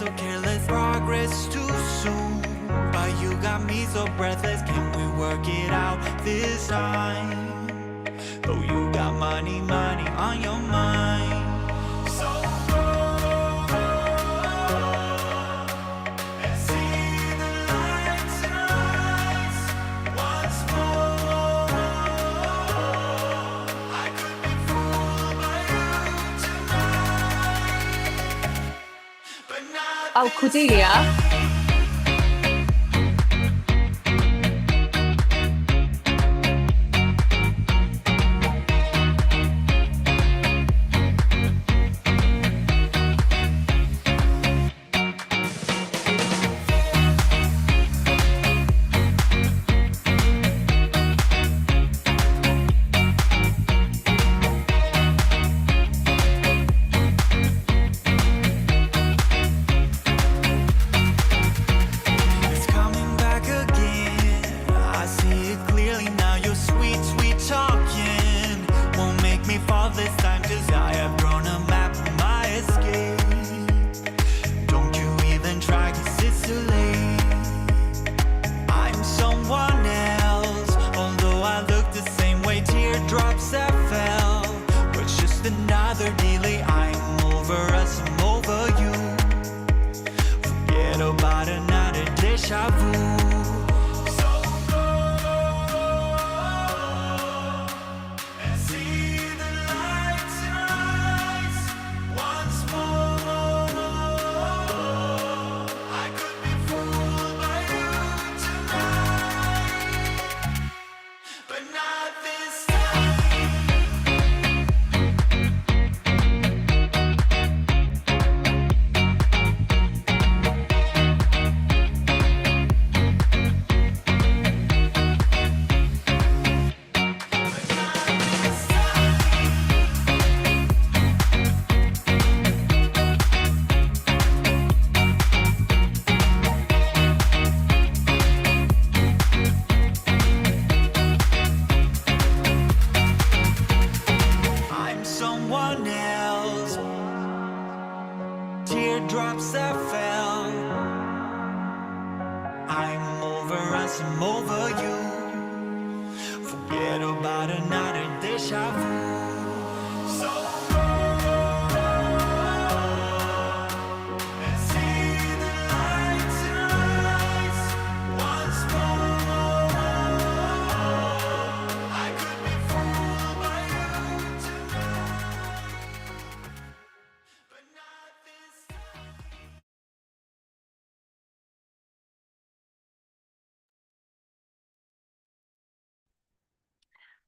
so careless, progress too soon. But you got me so breathless, can we work it out this time? Though you got money on your mind. So go and see the lights and rise once more. I could be fooled by you tonight, but not Oh, Cordelia. It's coming back again. I see it clearly now. Your sweet, sweet talking won't make me fall this time, 'cause I have drawn a map of my escape. Don't you even try, 'cause it's too late. I'm someone else, although I look the same way. Teardrops that fell, but it's just another delay. I'm over us, I'm over you. Forget about another deja vu. So go and see the lights rise once more. I could be fooled by you tonight, but not this time. I'm someone else. Teardrops that fell. I'm over us, I'm over you. Forget about another deja vu. So go and see the lights rise once more. I could be fooled by you tonight, but not this time.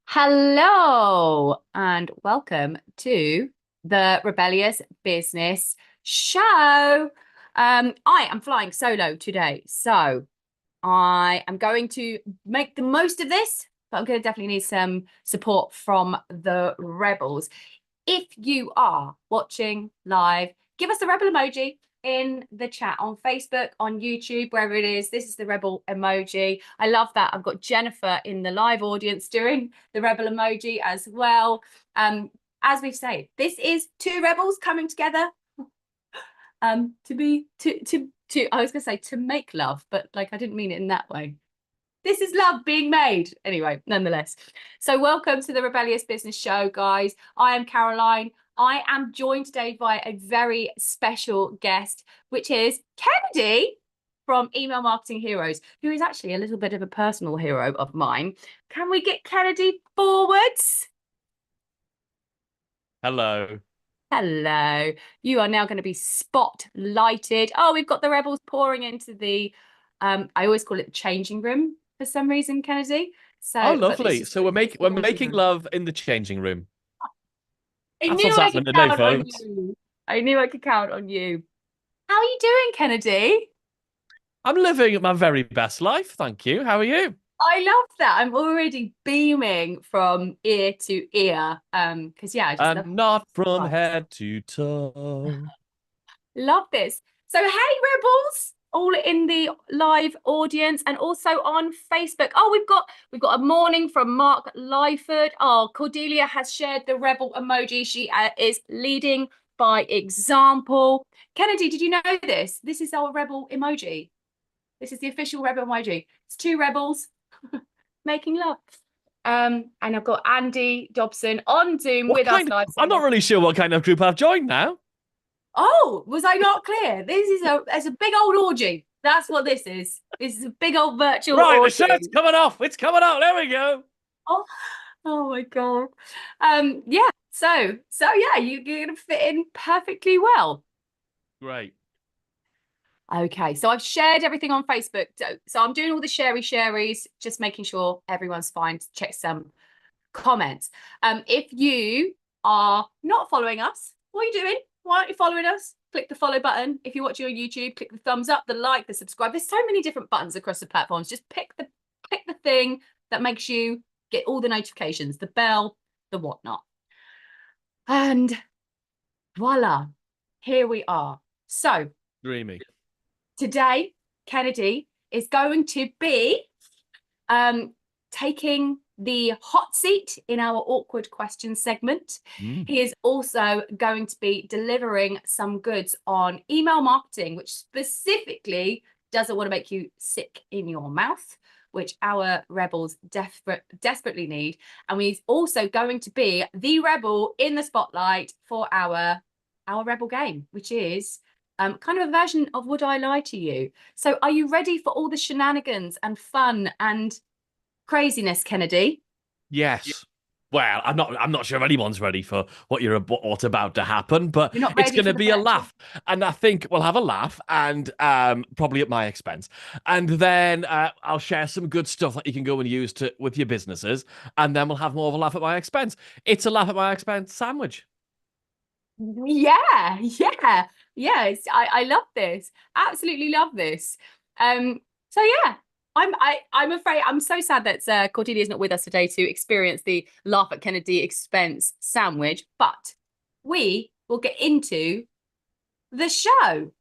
Hello and welcome to the Rebellious Business Show. I am flying solo today, so I am going to make the most of this, but I'm going to definitely need some support from the rebels. If you are watching live, give us the rebel emoji in the chat on Facebook, on YouTube, wherever it is. This is the rebel emoji. I love that. I've got Jennifer in the live audience doing the rebel emoji as well. As we've said, this is two rebels coming together I was gonna say to make love, but like I didn't mean it in that way. This is love being made. Anyway, nonetheless. So welcome to the Rebellious Business Show, guys. I am Caroline. I am joined today by a very special guest, which is Kennedy from Email Marketing Heroes, who is actually a little bit of a personal hero of mine. Can we get Kennedy forwards? Hello. Hello. You are now going to be spotlighted. Oh, we've got the rebels pouring into the, I always call it the changing room for some reason, Kennedy. So, Oh, but lovely. this is So we're the making changing room. love in the changing room. I That's knew what's I happening could today, count on folks. you. I knew I could count on you. How are you doing, Kennedy? I'm living my very best life, thank you. How are you? I love that. I'm already beaming from ear to ear. Because yeah, I just And not from head to toe. love this. So hey, rebels, all in the live audience and also on Facebook. Oh, we've got a morning from Mark Lyford. Oh, Cordelia has shared the rebel emoji. She is leading by example. Kennedy, did you know this? This is our rebel emoji. This is the official rebel emoji. It's two rebels making love. And I've got Andy Dobson on Zoom with us live. I'm not really sure what kind of group I've joined now. Oh, was I not clear? This is a big old orgy. That's what this is. This is a big old virtual Right, orgy. the shirt's coming off. It's coming off. There we go. Oh my God. Yeah. So yeah, you're gonna fit in perfectly well. Great. Okay, so I've shared everything on Facebook. So I'm doing all the sharies, just making sure everyone's fine. Check some comments. If you are not following us, what are you doing? Why aren't you following us? Click the follow button. If you're watching on YouTube, click the thumbs up, the like, the subscribe. There's so many different buttons across the platforms. Just pick the thing that makes you get all the notifications, the bell, the whatnot. And voila, here we are. So Dreamy. today, Kennedy is going to be taking the hot seat in our awkward questions segment. He is also going to be delivering some goods on email marketing, which specifically doesn't want to make you sick in your mouth, which our rebels desperately need. And he's also going to be the rebel in the spotlight for our rebel game, which is kind of a version of Would I Lie to You? So are you ready for all the shenanigans and fun and craziness, Kennedy? Yes. Well, I'm not sure if anyone's ready for what's about to happen, but You're not it's ready going to for the be a virtual- laugh, and I think we'll have a laugh, and probably at my expense, and then I'll share some good stuff that you can go and use with your businesses, and then we'll have more of a laugh at my expense. It's a laugh at my expense sandwich. Yeah. I love this. Absolutely love this. So yeah, I'm afraid I'm so sad that Cordelia is not with us today to experience the laugh at Kennedy expense sandwich, but we will get into the show.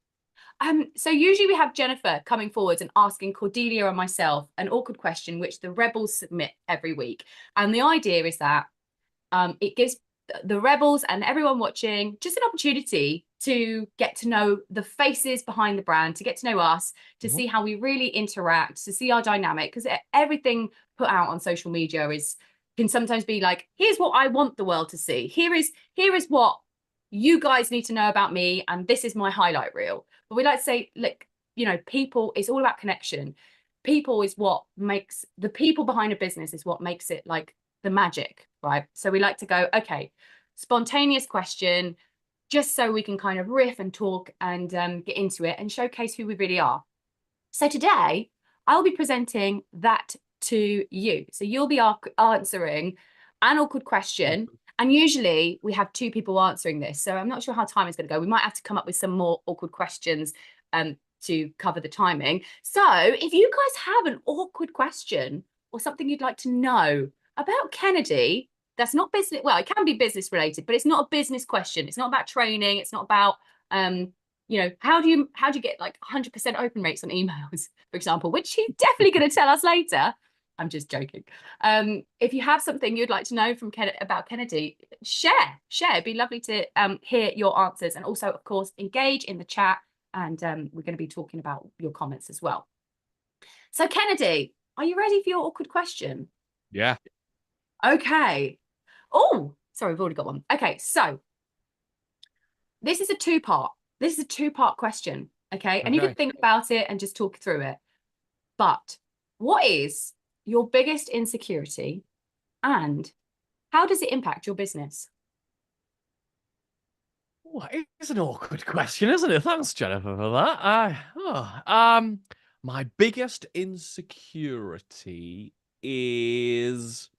So usually we have Jennifer coming forwards and asking Cordelia and myself an awkward question, which the rebels submit every week. And the idea is that it gives the rebels and everyone watching just an opportunity to get to know the faces behind the brand, to get to know us, to see how we really interact, to see our dynamic, because everything put out on social media can sometimes be like, here's what I want the world to see. Here is what you guys need to know about me, and this is my highlight reel. But we like to say, look, people, it's all about connection. People is what makes the people behind a business is what makes it like the magic, right? So we like to go, okay, spontaneous question, just so we can kind of riff and talk and get into it and showcase who we really are. So today, I'll be presenting that to you. So you'll be answering an awkward question. And usually we have two people answering this. So I'm not sure how time is going to go. We might have to come up with some more awkward questions to cover the timing. So if you guys have an awkward question or something you'd like to know about Kennedy, that's not business. Well, it can be business related, but it's not a business question. It's not about training. It's not about, how do you get like 100% open rates on emails, for example, which he's definitely going to tell us later. I'm just joking. If you have something you'd like to know from about Kennedy, share. It'd be lovely to hear your answers, and also, of course, engage in the chat. And we're going to be talking about your comments as well. So, Kennedy, are you ready for your awkward question? Yeah. Okay. Oh, sorry, we've already got one. Okay, so this is a two-part. This is a two-part question. Okay, and you can think about it and just talk through it. But what is your biggest insecurity, and how does it impact your business? Well, it's an awkward question, isn't it? Thanks, Jennifer, for that. My biggest insecurity is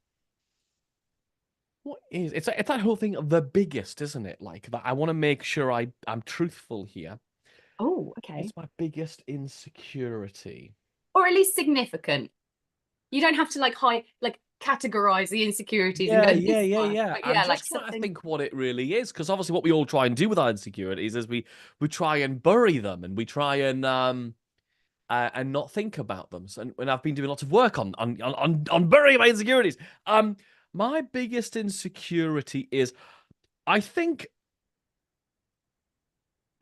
it's that whole thing of the biggest, isn't it? Like that. I want to make sure I'm truthful here. Oh, okay. It's my biggest insecurity, or at least significant. You don't have to categorize the insecurities. Yeah. And go, Yeah, but I'm just trying to think what it really is, because obviously what we all try and do with our insecurities is we try and bury them, and we try and not think about them. So, and I've been doing lots of work on burying my insecurities. My biggest insecurity is, I think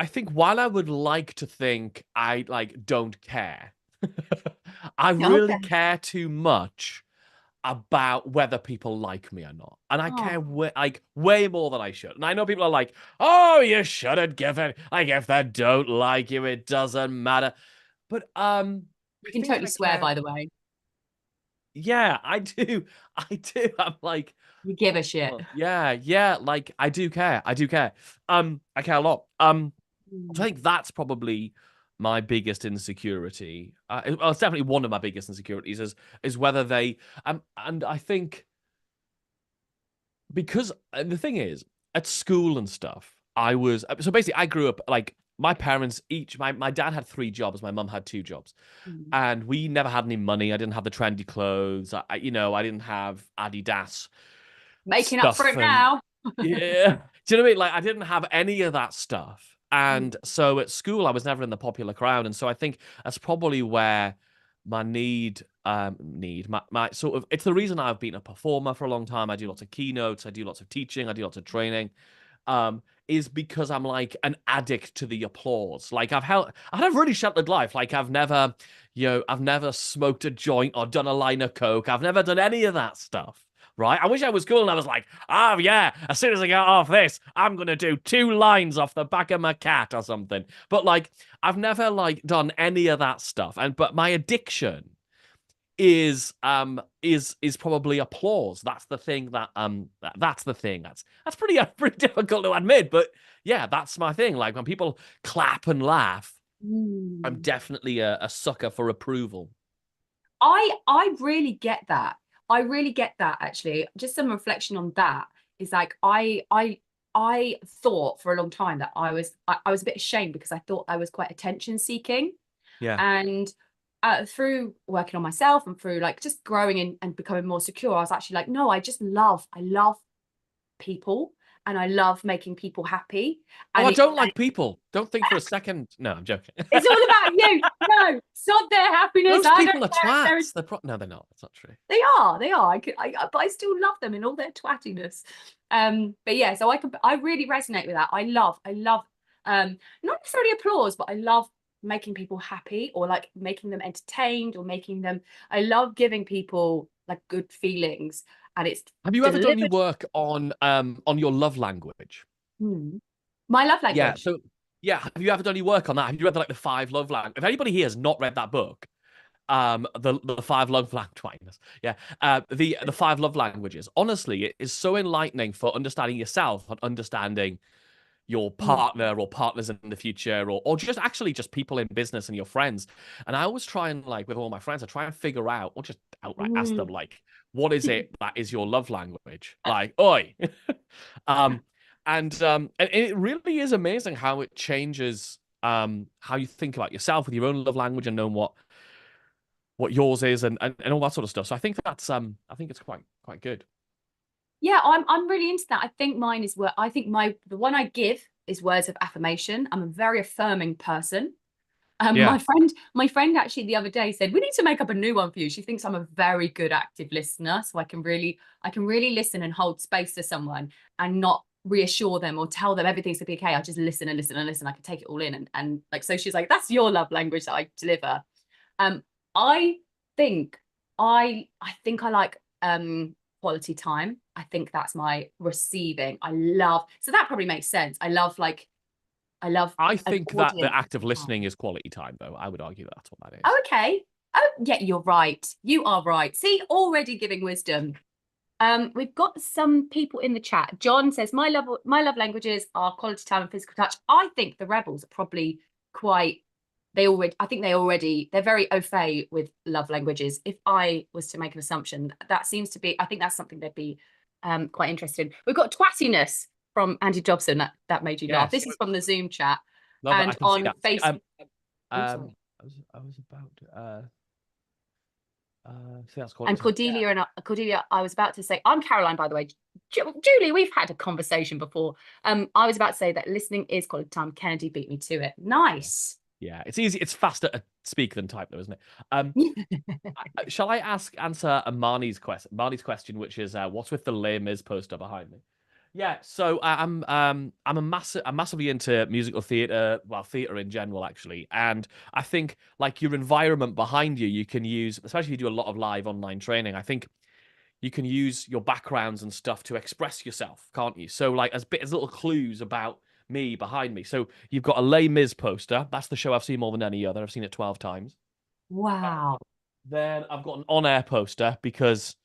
I think while I would like to think I like don't care, I really Okay. care too much about whether people like me or not. And I care Oh, like way more than I should. And I know people are like, oh, you shouldn't give it. Like if they don't like you, it doesn't matter. But you I can think totally I swear, care. by the way. Yeah, I do. I do. I'm like, You give a shit. yeah, like I do care. I do care. I care a lot. So I Mm. think that's probably my biggest insecurity. Well, it's definitely one of my biggest insecurities is whether they and I think because and the thing is at school and stuff, I was so basically I grew up like my parents each my dad had 3 jobs, my mum had 2 jobs, Mm. and we never had any money. I didn't have the trendy clothes. I didn't have Adidas Making up for stuff it and now. yeah. Do you know what I mean? Like I didn't have any of that stuff. Mm. And so at school I was never in the popular crowd. And so I think that's probably where my my sort of it's the reason I've been a performer for a long time. I do lots of keynotes, I do lots of teaching, I do lots of training. Is because I'm like an addict to the applause. Like I had a really sheltered life. Like I've never smoked a joint or done a line of coke. I've never done any of that stuff. Right? I wish I was cool and I was like, oh yeah, as soon as I get off this, I'm gonna do 2 lines off the back of my cat or something. But like, I've never like done any of that stuff. But my addiction is probably applause. That's the thing that's the thing. That's pretty pretty difficult to admit, but yeah, that's my thing. Like when people clap and laugh, I'm Mm. definitely a sucker for approval. I really get that. I really get that actually. Just some reflection on that is like I thought for a long time that I was a bit ashamed because I thought I was quite attention seeking. Yeah. And through working on myself and through like just growing and becoming more secure, I was actually like, no, I love people and I love making people happy. Oh, And I don't like people. Don't think for a second. No, I'm joking. it's all about you. No, it's not their happiness. Most I don't people are care if they're twats. No, they're not. That's not true. they are. But I still love them in all their twattiness. But yeah, so I really resonate with that. I love, not necessarily applause, but I love making people happy or like making them entertained or making them. I love giving people like good feelings, and it's Have you ever done any delivered. work on your love language? Hmm. My love Yeah. language. So yeah, have you ever done any work on that? Have you read like the 5 love language? If anybody here has not read that book, the 5 love languages, yeah, the 5 love languages. Honestly, it is so enlightening for understanding yourself and understanding your Hmm. partner or partners in the future or just actually just people in business and your friends. And I always try and like with all my friends, I try and figure out or just outright ask them Mm. like, what is it that is your love language? Like, oi. um and it really is amazing how it changes how you think about yourself with your own love language and knowing what yours is and all that sort of stuff. So I think that's I think it's quite good. Yeah, I'm really into that. I think mine is where I think the one I give is words of affirmation. I'm a very affirming person. Yeah. My friend actually the other day said we need to make up a new one for you. She thinks I'm a very good active listener, so I can really listen and hold space to someone and not reassure them or tell them everything's gonna be okay. I just listen and listen and listen. I can take it all in and like so she's like, that's your love language that I deliver. I think I think I like quality time. I think that's my receiving. I love so that probably makes sense. I love I an think that the audience. act of listening is quality time, though. I would argue that's what that is. Oh, okay. Oh, yeah, you're right. You are right. See, already giving wisdom. We've got some people in the chat. John says, my love languages are quality time and physical touch. I think the rebels are probably quite they're very au fait with love languages. If I was to make an assumption, that seems to be, I think that's something they'd be quite interested in. We've got twattiness from Andy Dobson. That made you laugh. Yes. This is from the Zoom chat. Love it. I And can see on that. Facebook. I was about see that's called And Cordelia, I was about to say, I'm Caroline, by the way. Julie, we've had a conversation before. I was about to say that listening is quality time. Kennedy beat me to it. Nice. Yeah, it's easy. It's faster to speak than type, though, isn't it? Shall I answer Marnie's question? Marnie's question, which is, what's with the Les Mis poster behind me? Yeah, so I'm massively into musical theatre, well, theatre in general, actually. And I think like your environment behind you, you can use, especially if you do a lot of live online training. I think you can use your backgrounds and stuff to express yourself, can't you? So like as little clues about me behind me. So you've got a Les Mis poster. That's the show I've seen more than any other. I've seen it 12 times. Wow. Then I've got an on-air poster because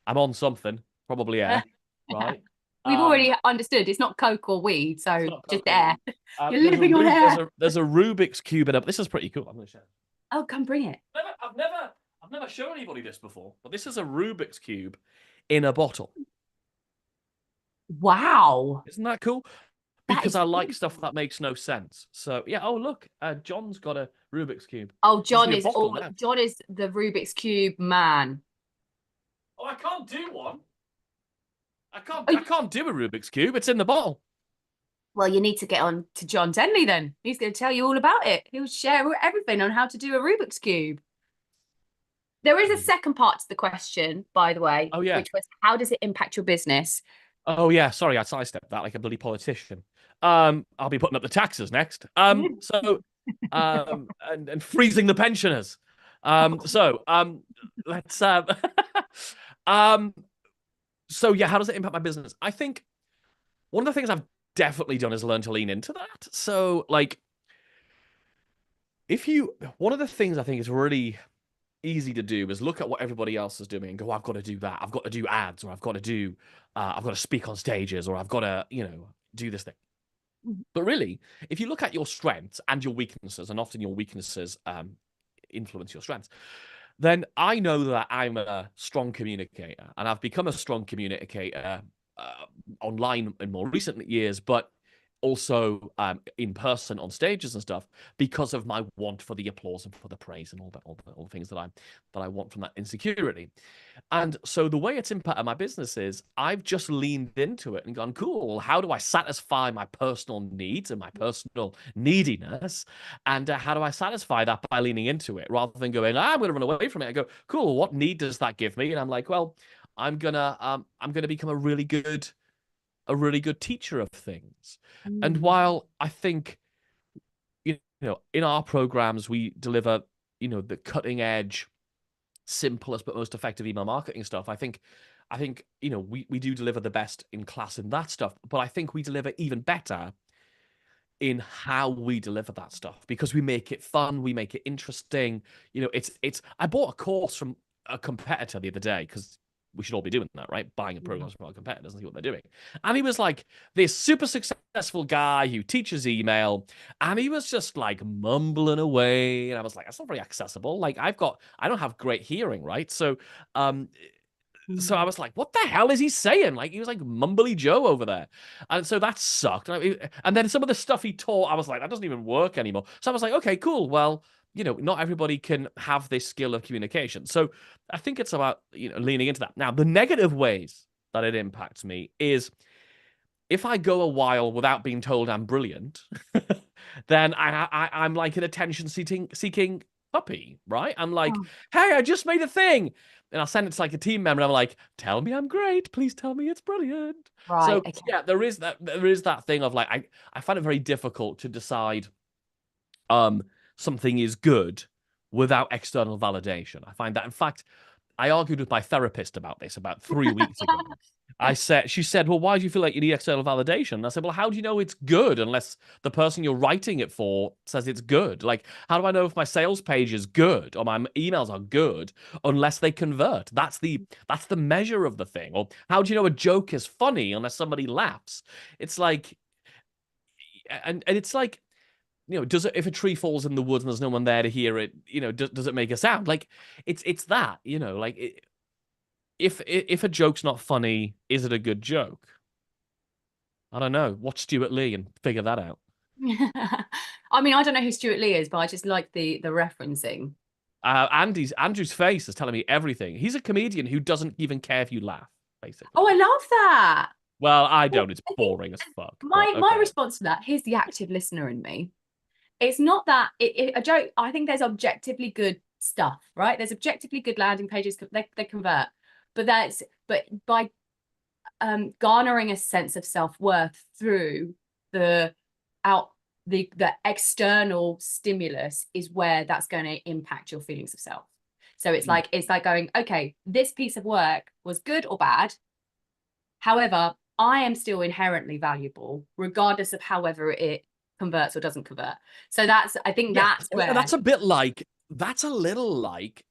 I'm on something, probably air, right? We've Um, already understood it's not coke or weed, it's so not just Coca air. Weed. You're living on air. There's a Rubik's cube in up. This is pretty cool. I'm gonna show. Oh, come bring it. I've never shown anybody this before, but this is a Rubik's cube in a bottle. Wow. Isn't that cool? That Because is I like really stuff cool. that makes no sense. So yeah. Oh look, John's got a Rubik's cube. Oh, Just need a bottle now. John is the Rubik's Cube man. Oh, I can't do one. Oh, I can't do a Rubik's cube. It's in the bottle. well, you need to get on to John Denley then. He's going to tell you all about it. He'll share everything on how to do a Rubik's Cube. There is a second part to the question, by the way, Oh yeah. which was how does it impact your business? Oh yeah, sorry, I sidestepped that like a bloody politician. I'll be putting up the taxes next. So and freezing the pensioners. Let's so yeah, how does it impact my business? I think one of the things I've definitely done is learn to lean into that. So like one of the things I think is really easy to do is look at what everybody else is doing and go, I've got to do that. I've got to do ads, or I've got to speak on stages, or I've got to, do this thing. But really, if you look at your strengths and your weaknesses, and often your weaknesses influence your strengths, then I know that I'm a strong communicator, and I've become a strong communicator online in more recent years, but also in person on stages and stuff because of my want for the applause and for the praise and all the things that I want from that insecurity. And so the way it's impacted my business is I've just leaned into it and gone, cool, how do I satisfy my personal needs and my personal neediness? And how do I satisfy that by leaning into it rather than going, I'm going to run away from it? I go, cool, what need does that give me? And I'm like, well, I'm gonna become a really good teacher of things. And while I think, in our programs, we deliver, the cutting edge, simplest but most effective email marketing stuff, I think, we do deliver the best in class in that stuff, but I think we deliver even better in how we deliver that stuff because we make it fun, we make it interesting. I bought a course from a competitor the other day because we should all be doing that, right? Buying a program from our competitors and see what they're doing. And he was like this super successful guy who teaches email, and he was just like mumbling away. And I was like, that's not very accessible. Like I don't have great hearing, right? So I was like, what the hell is he saying? Like, he was like mumbly Joe over there. And so that sucked. And then some of the stuff he taught, I was like, that doesn't even work anymore. So I was like, okay, cool. Well, not everybody can have this skill of communication. So I think it's about, leaning into that. Now, the negative ways that it impacts me is if I go a while without being told I'm brilliant, then I'm like an attention-seeking puppy, right? I'm like, hey, I just made a thing. And I'll send it to like a team member. And I'm like, tell me I'm great. Please tell me it's brilliant. Right. So Okay. yeah, there is that thing of like, I find it very difficult to decide something is good without external validation. I find that, in fact, I argued with my therapist about this about 3 weeks ago. She said, well, why do you feel like you need external validation? And I said, well, how do you know it's good unless the person you're writing it for says it's good? Like, how do I know if my sales page is good or my emails are good unless they convert? That's the measure of the thing. Or how do you know a joke is funny unless somebody laughs? It's like, and it's like, does it, if a tree falls in the woods and there's no one there to hear it, does it make a sound? Like, it's that, like, if a joke's not funny, is it a good joke? I don't know. Watch Stuart Lee and figure that out. I mean, I don't know who Stuart Lee is, but I just like the referencing. Andrew's face is telling me everything. He's a comedian who doesn't even care if you laugh, basically. Oh, I love that. Well, I don't. It's boring as fuck. My response to that, here's the active listener in me. It's not that a joke. I think there's objectively good stuff, right? There's objectively good landing pages. They convert, but by garnering a sense of self-worth through the external stimulus is where that's going to impact your feelings of self. So it's like going, okay, this piece of work was good or bad. However, I am still inherently valuable, regardless of however it converts or doesn't convert. So I think that's where that's a little like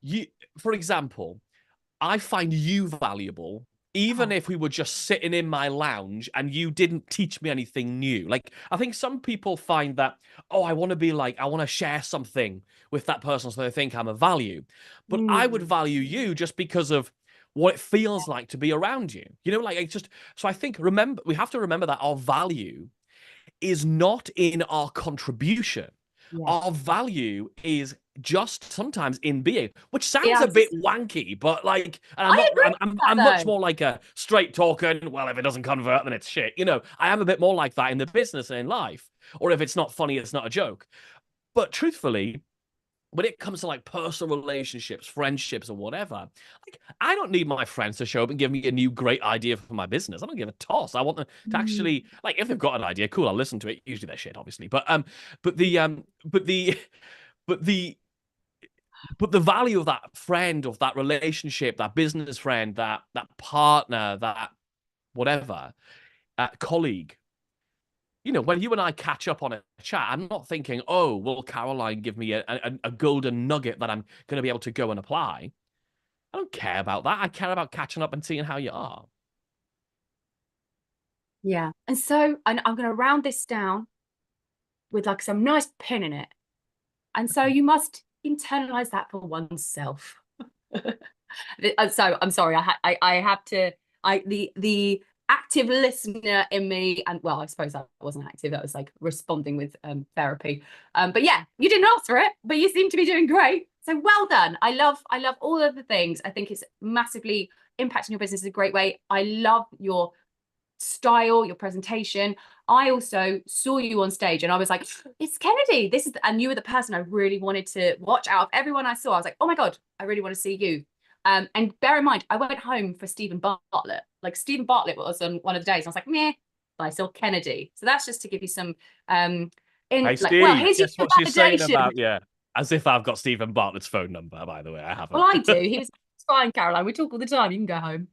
you, for example, I find you valuable even if we were just sitting in my lounge and you didn't teach me anything new. Like, I think some people find that, oh, I want to share something with that person so they think I'm a value. But I would value you just because of what it feels like to be around you. You know, like, it's just, so I think we have to remember that our value is not in our contribution. Our value is just sometimes in being, which sounds a bit wanky, but like, and I'm much more like a straight talker. Well, if it doesn't convert, then it's shit. You know, I am a bit more like that in the business and in life. Or if it's not funny, it's not a joke. But truthfully, when it comes to like personal relationships, friendships, or whatever, like, I don't need my friends to show up and give me a new great idea for my business. I don't give a toss. I want them to actually, like, if they've got an idea, cool, I'll listen to it. Usually they're shit, obviously, but the value of that friend, of that relationship, that business friend, that partner, that whatever, colleague. You know, when you and I catch up on a chat, I'm not thinking, oh, will Caroline give me a golden nugget that I'm going to be able to go and apply? I don't care about that. I care about catching up and seeing how you are. Yeah. And so I'm going to round this down with like some nice pin in it. And so you must internalize that for oneself. So I'm sorry, I have to, the active listener in me, and well, I suppose that wasn't active, that was like responding with therapy. But yeah, you didn't ask for it, but you seem to be doing great. So well done. I love all of the things. I think it's massively impacting your business in a great way. I love your style, your presentation. I also saw you on stage and I was like, it's Kennedy. And you were the person I really wanted to watch. Out of everyone I saw, I was like, oh my God, I really want to see you. And bear in mind, I went home for Stephen Bartlett. Like, Stephen Bartlett was on one of the days. And I was like, meh, but I saw Kennedy. So that's just to give you some Hey, Steve, well, here's your guess what she's saying validation. about you? As if I've got Stephen Bartlett's phone number, by the way. I haven't. Well, I do. He was fine, Caroline. We talk all the time. You can go home.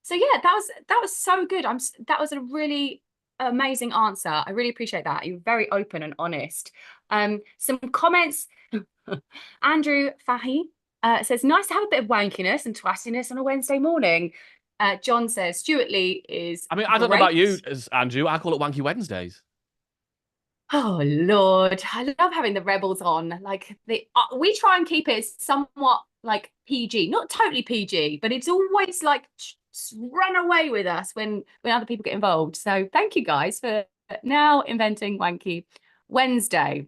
So yeah, that was so good. That was a really amazing answer. I really appreciate that. You're very open and honest. Some comments. Andrew Fahy says, nice to have a bit of wankiness and twattiness on a Wednesday morning. John says, Stuart Lee is I mean, I don't know about you, as Andrew. I call it Wanky Wednesdays. Oh Lord, I love having the rebels on. Like, we try and keep it somewhat like PG, not totally PG, but it's always like run away with us when other people get involved. So thank you guys for now inventing Wanky Wednesday.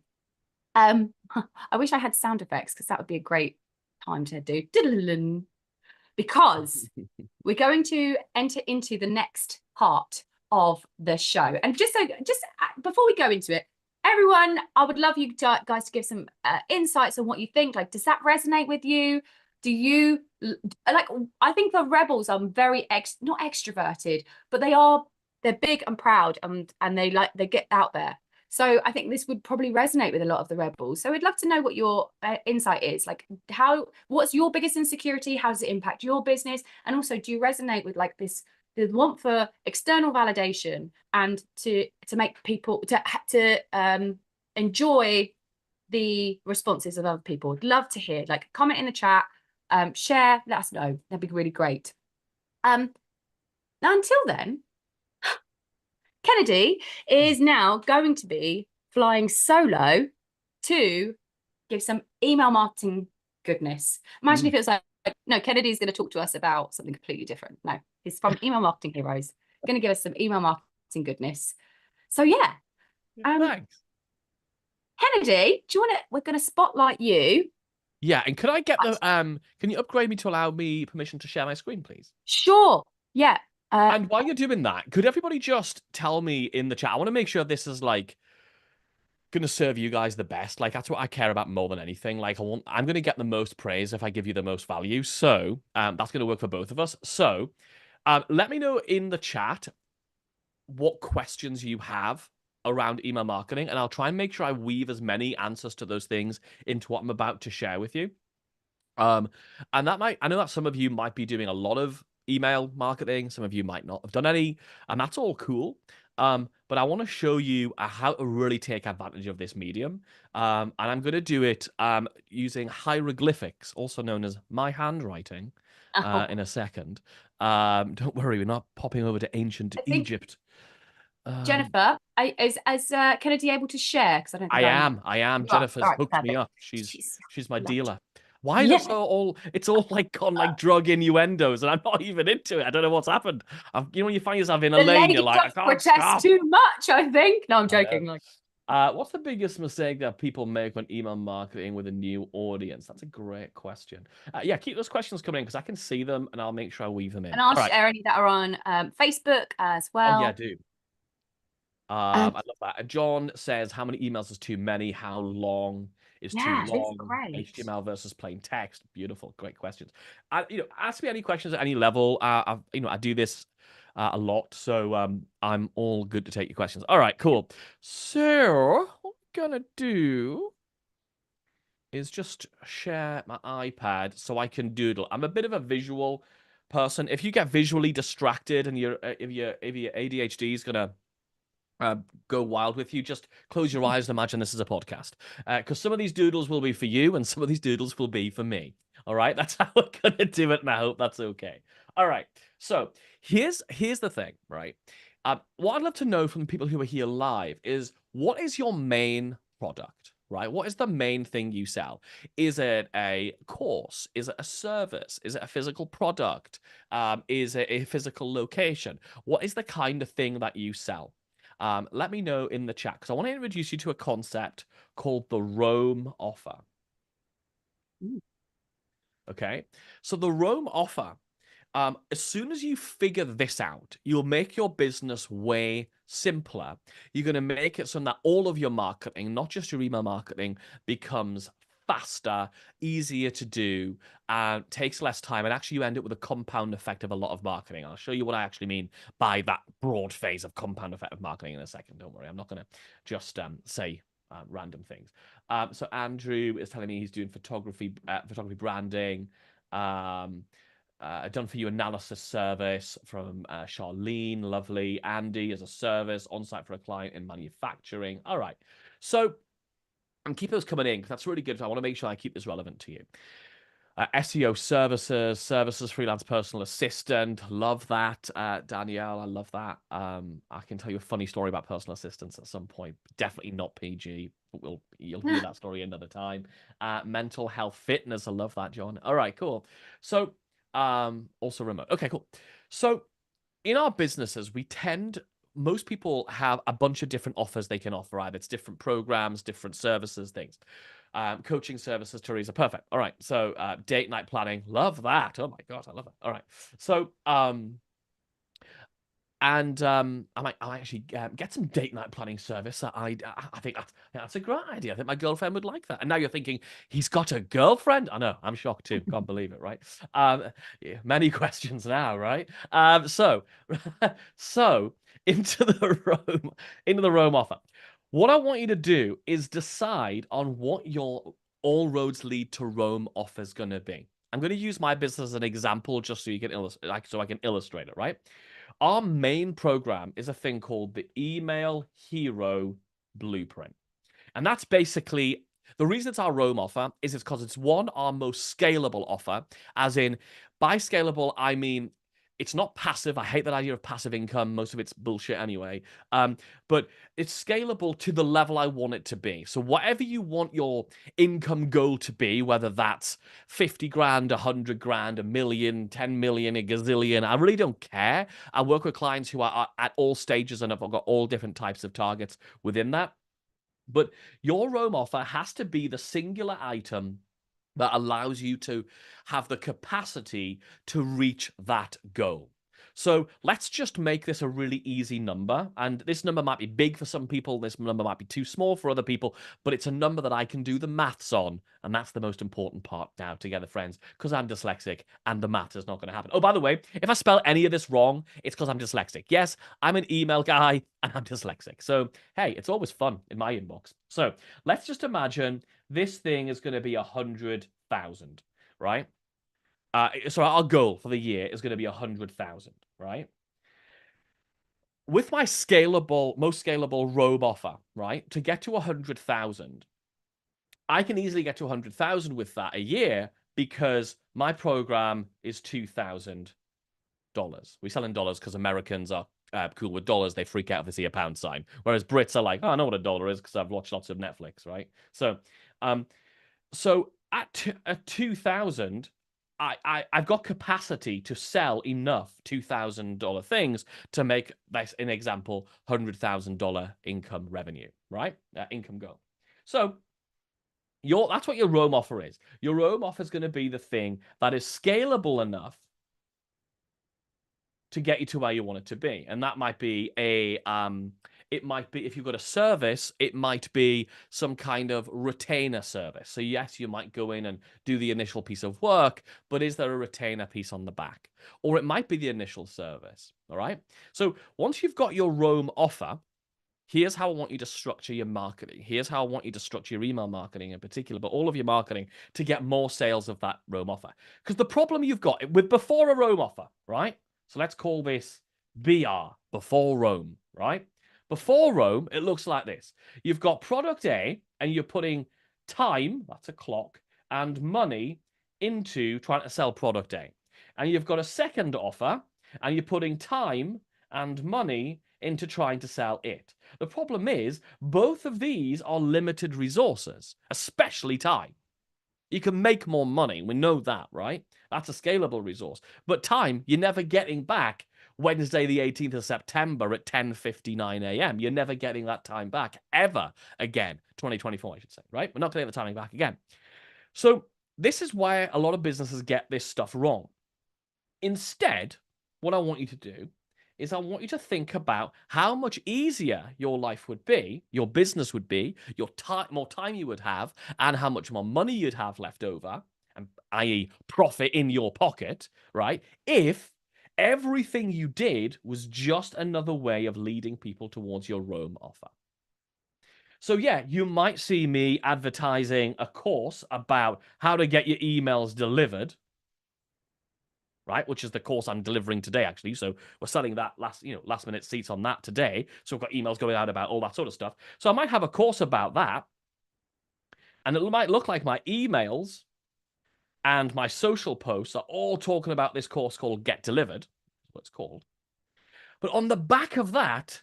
I wish I had sound effects because that would be a great time to do. Because we're going to enter into the next part of the show. And just before we go into it, everyone, I would love you guys to give some insights on what you think. Like, does that resonate with you? Do you like? I think the rebels are very not extroverted, but they're big and proud, and they get out there. So I think this would probably resonate with a lot of the rebels. So we'd love to know what your insight is. Like, what's your biggest insecurity? How does it impact your business? And also, do you resonate with like the want for external validation and to make people to enjoy the responses of other people? I'd love to hear. Like, comment in the chat, share, let us know. That'd be really great. Now, until then, Kennedy is now going to be flying solo to give some email marketing goodness. Imagine if it was like, no, Kennedy's going to talk to us about something completely different. No, he's from Email Marketing Heroes, going to give us some email marketing goodness. So yeah. Thanks. Kennedy, we're going to spotlight you. Yeah, and could I get can you upgrade me to allow me permission to share my screen, please? Sure. Yeah. And while you're doing that, could everybody just tell me in the chat? I want to make sure this is like gonna serve you guys the best. Like that's what I care about more than anything. Like I'm gonna get the most praise if I give you the most value. So that's gonna work for both of us. So let me know in the chat what questions you have around email marketing, and I'll try and make sure I weave as many answers to those things into what I'm about to share with you. And I know that some of you might be doing a lot of email marketing, some of you might not have done any, and that's all cool. But I want to show you how to really take advantage of this medium. And I'm going to do it using hieroglyphics, also known as my handwriting, Oh, in a second. Don't worry, we're not popping over to ancient I think Egypt. Jennifer, is Kennedy able to share? Because I don't think I I'm. am. I am. You are. Jennifer's All right, hooked me perfect. up. She's my Lovely. dealer. Why is Yeah. it so all? It's all like gone like drug innuendos, and I'm not even into it. I don't know what's happened. When you find yourself in a The lane, lady you're like, I does can't protest stop. too much, I think. No, I'm I know. joking. Like, What's the biggest mistake that people make when email marketing with a new audience? That's a great question. Yeah, keep those questions coming in because I can see them and I'll make sure I weave them in. and I'll All right. share any that are on Facebook as Oh yeah, well. do. Um, I love that. And John says, how many emails is too many? How long is too yeah, this is long? great. HTML versus plain text. Beautiful, great questions. Ask me any questions at any level. I do this a lot, so I'm all good to take your questions. All right, cool. So what we're gonna do is just share my iPad so I can doodle. I'm a bit of a visual person. If you get visually distracted and if your ADHD is gonna go wild with you, just close your eyes and imagine this is a podcast, because some of these doodles will be for you and some of these doodles will be for me. All right, that's how we're gonna do it, and I hope that's okay. All right, so here's the thing, right? What I'd love to know from the people who are here live is, what is your main product? Right, what is the main thing you sell? Is it a course? Is it a service? Is it a physical product? Is it a physical location? What is the kind of thing that you sell? Let me know in the chat, because I want to introduce you to a concept called the Roam offer. Ooh. Okay, so the Roam offer, as soon as you figure this out, you'll make your business way simpler. You're going to make it so that all of your marketing, not just your email marketing, becomes faster, easier to do, takes less time, and actually you end up with a compound effect of a lot of marketing. I'll show you what I actually mean by that broad phase of compound effect of marketing in a second. Don't worry, I'm not going to just say random things. So Andrew is telling me he's doing photography branding. Done for you analysis service from Charlene, lovely. Andy as a service, on site for a client in manufacturing. All right, so and keep those coming in because that's really good. I want to make sure I keep this relevant to you. SEO services, freelance personal assistant. Love that, Danielle. I love that. I can tell you a funny story about personal assistants at some point. Definitely not PG, but you'll hear that story another time. Mental health fitness. I love that, John. All right, cool. So, also remote. Okay, cool. So, in our businesses, most people have a bunch of different offers they can offer. Either it's different programs, different services, things. Coaching services, Teresa, perfect. All right, so date night planning, love that. Oh my god, I love it. All right, so I might actually get some date night planning service. I think that's a great idea. I think my girlfriend would like that. And now you're thinking, he's got a girlfriend? I know, I'm shocked too. Can't believe it, right? Yeah, many questions now, right? So into the Roam offer. What I want you to do is decide on what your all roads lead to Rome offer is going to be. I'm going to use my business as an example just so you can so I can illustrate it, right? Our main program is a thing called the Email Hero Blueprint. And that's basically the reason it's our Rome offer is it's because it's our most scalable offer. As in, by scalable, I mean it's not passive. I hate that idea of passive income. Most of it's bullshit anyway. But it's scalable to the level I want it to be. So whatever you want your income goal to be, whether that's 50 grand, 100 grand, a million, 10 million, a gazillion, I really don't care. I work with clients who are at all stages and have got all different types of targets within that. But your Rome offer has to be the singular item that allows you to have the capacity to reach that goal. So let's just make this a really easy number. And this number might be big for some people. This number might be too small for other people, but it's a number that I can do the maths on. And that's the most important part now together, friends, because I'm dyslexic and the math is not going to happen. Oh, by the way, if I spell any of this wrong, it's because I'm dyslexic. Yes, I'm an email guy and I'm dyslexic. So, hey, it's always fun in my inbox. So let's just imagine this thing is going to be 100,000, right? So our goal for the year is going to be 100,000, right? With my most scalable robe offer, right? To get to 100,000, I can easily get to 100,000 with that a year because my program is $2,000. We sell in dollars because Americans are cool with dollars. They freak out if they see a pound sign, whereas Brits are like, oh, I know what a dollar is because I've watched lots of Netflix, right? So, at 2,000. I've got capacity to sell enough $2,000 things to make this, an example, $100,000 income revenue, right? Income goal. So that's what your Roam offer is. Your Roam offer is going to be the thing that is scalable enough to get you to where you want it to be, and that might be it might be, if you've got a service, it might be some kind of retainer service. So yes, you might go in and do the initial piece of work, but is there a retainer piece on the back? Or it might be the initial service, all right? So once you've got your Roam offer, here's how I want you to structure your marketing. Here's how I want you to structure your email marketing in particular, but all of your marketing to get more sales of that Roam offer. Because the problem you've got with before a Roam offer, right? So let's call this BR, before Roam, right? Before Roam, it looks like this. You've got product A, and you're putting time, that's a clock, and money into trying to sell product A. And you've got a second offer, and you're putting time and money into trying to sell it. The problem is, both of these are limited resources, especially time. You can make more money. We know that, right? That's a scalable resource. But time, you're never getting back Wednesday, the 18th of September at 10:59 a.m. You're never getting that time back ever again. 2024, I should say, right? We're not getting the timing back again. So this is why a lot of businesses get this stuff wrong. Instead, what I want you to do is I want you to think about how much easier your life would be, your business would be, more time you would have, and how much more money you'd have left over, and i.e. profit in your pocket, right? If everything you did was just another way of leading people towards your Roam offer. So yeah, you might see me advertising a course about how to get your emails delivered, right? Which is the course I'm delivering today, actually. So we're selling that last minute seats on that today. So we've got emails going out about all that sort of stuff. So I might have a course about that. And it might look like my emails and my social posts are all talking about this course called Get Delivered. That's what it's called. But on the back of that,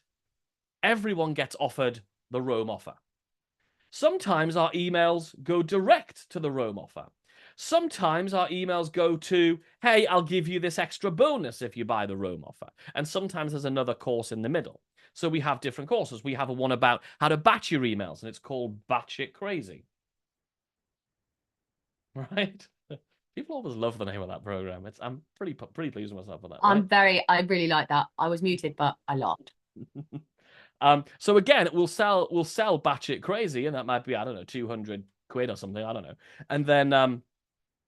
everyone gets offered the Roam offer. Sometimes our emails go direct to the Roam offer. Sometimes our emails go to, hey, I'll give you this extra bonus if you buy the Roam offer. And sometimes there's another course in the middle. So we have different courses. We have one about how to batch your emails, and it's called Batch It Crazy. Right? People always love the name of that program. I'm pretty pleased with myself with that. Right? I really like that. I was muted, but I laughed. So again, we'll sell Batch It Crazy, and that might be, I don't know, 200 quid or something. I don't know. And then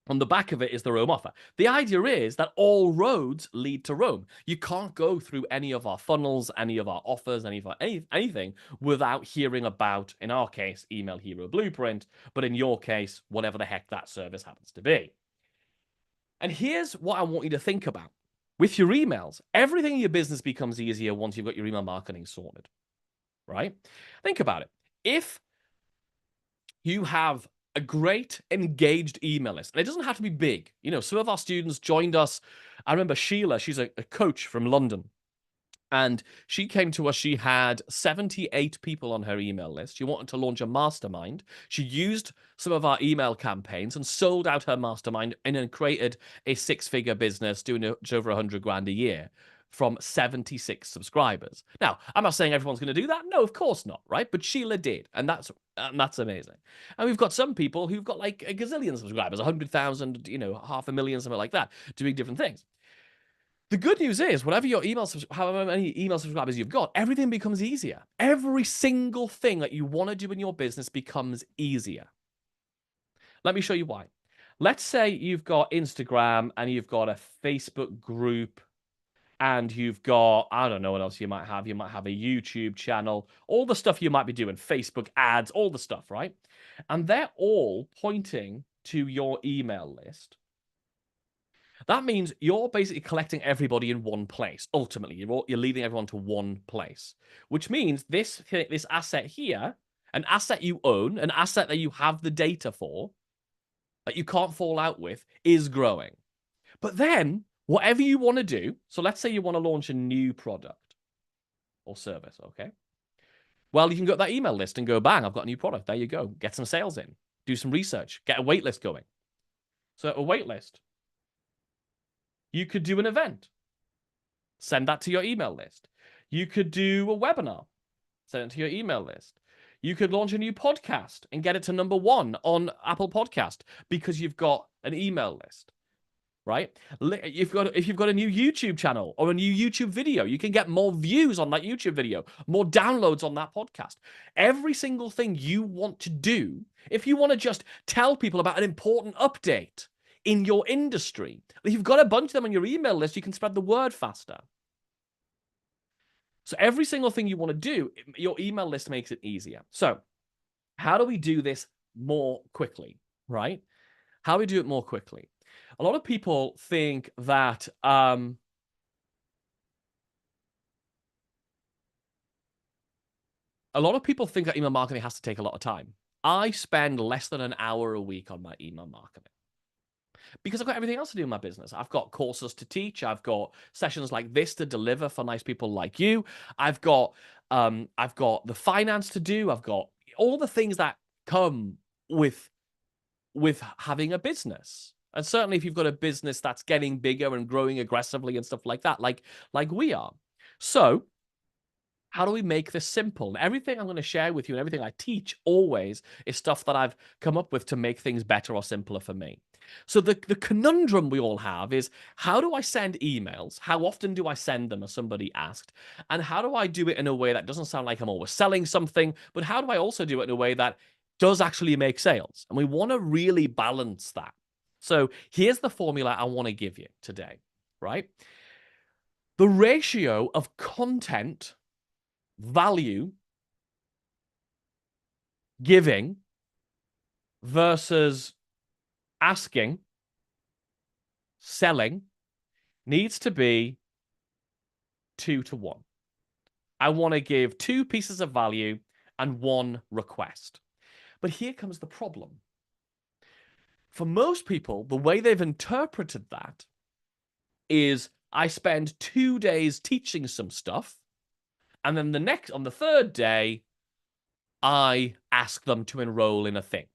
on the back of it is the Roam offer. The idea is that all roads lead to Roam. You can't go through any of our funnels, any of our offers, anything without hearing about, in our case, Email Hero Blueprint, but in your case, whatever the heck that service happens to be. And here's what I want you to think about. With your emails, everything in your business becomes easier once you've got your email marketing sorted, right? Think about it. If you have a great engaged email list, and it doesn't have to be big. Some of our students joined us. I remember Sheila, she's a coach from London. And she came to us, she had 78 people on her email list. She wanted to launch a mastermind. She used some of our email campaigns and sold out her mastermind and then created a 6-figure business doing over 100 grand a year from 76 subscribers. Now, I'm not saying everyone's going to do that. No, of course not, right? But Sheila did, and that's amazing. And we've got some people who've got like a gazillion subscribers, 100,000, 500,000, something like that, doing different things. The good news is, whatever your however many email subscribers you've got, everything becomes easier. Every single thing that you want to do in your business becomes easier. Let me show you why. Let's say you've got Instagram and you've got a Facebook group and you've got, I don't know what else you might have. You might have a YouTube channel, all the stuff you might be doing, Facebook ads, all the stuff, right? And they're all pointing to your email list. That means you're basically collecting everybody in one place. Ultimately, you're leading everyone to one place, which means this asset here, an asset you own, an asset that you have the data for, that you can't fall out with, is growing. But then, whatever you want to do, so let's say you want to launch a new product or service, okay? Well, you can go to that email list and go, bang, I've got a new product. There you go. Get some sales in. Do some research. Get a wait list going. So a wait list. You could do an event. Send that to your email list. You could do a webinar. Send it to your email list. You could launch a new podcast and get it to #1 on Apple Podcast because you've got an email list, right? If you've got a new YouTube channel or a new YouTube video, you can get more views on that YouTube video, more downloads on that podcast. Every single thing you want to do, if you want to just tell people about an important update in your industry, if you've got a bunch of them on your email list, you can spread the word faster. So every single thing you want to do, your email list makes it easier. So how do we do this more quickly, right? How do we do it more quickly? A lot of people think that a lot of people think that email marketing has to take a lot of time. I spend less than an hour a week on my email marketing because I've got everything else to do in my business. I've got courses to teach. I've got sessions like this to deliver for nice people like you. I've got the finance to do. I've got all the things that come with having a business. And certainly if you've got a business that's getting bigger and growing aggressively and stuff like that, like we are. So how do we make this simple? Everything I'm going to share with you and everything I teach always is stuff that I've come up with to make things better or simpler for me. So the conundrum we all have is, how do I send emails? How often do I send them, as somebody asked? And how do I do it in a way that doesn't sound like I'm always selling something, but how do I also do it in a way that does actually make sales? And we want to really balance that. So here's the formula I want to give you today, right? The ratio of content, value, giving versus asking, selling, needs to be 2 to 1. I want to give 2 pieces of value and 1 request. But here comes the problem. For most people, the way they've interpreted that is, I spend 2 days teaching some stuff, and then on the third day, I ask them to enroll in a thing.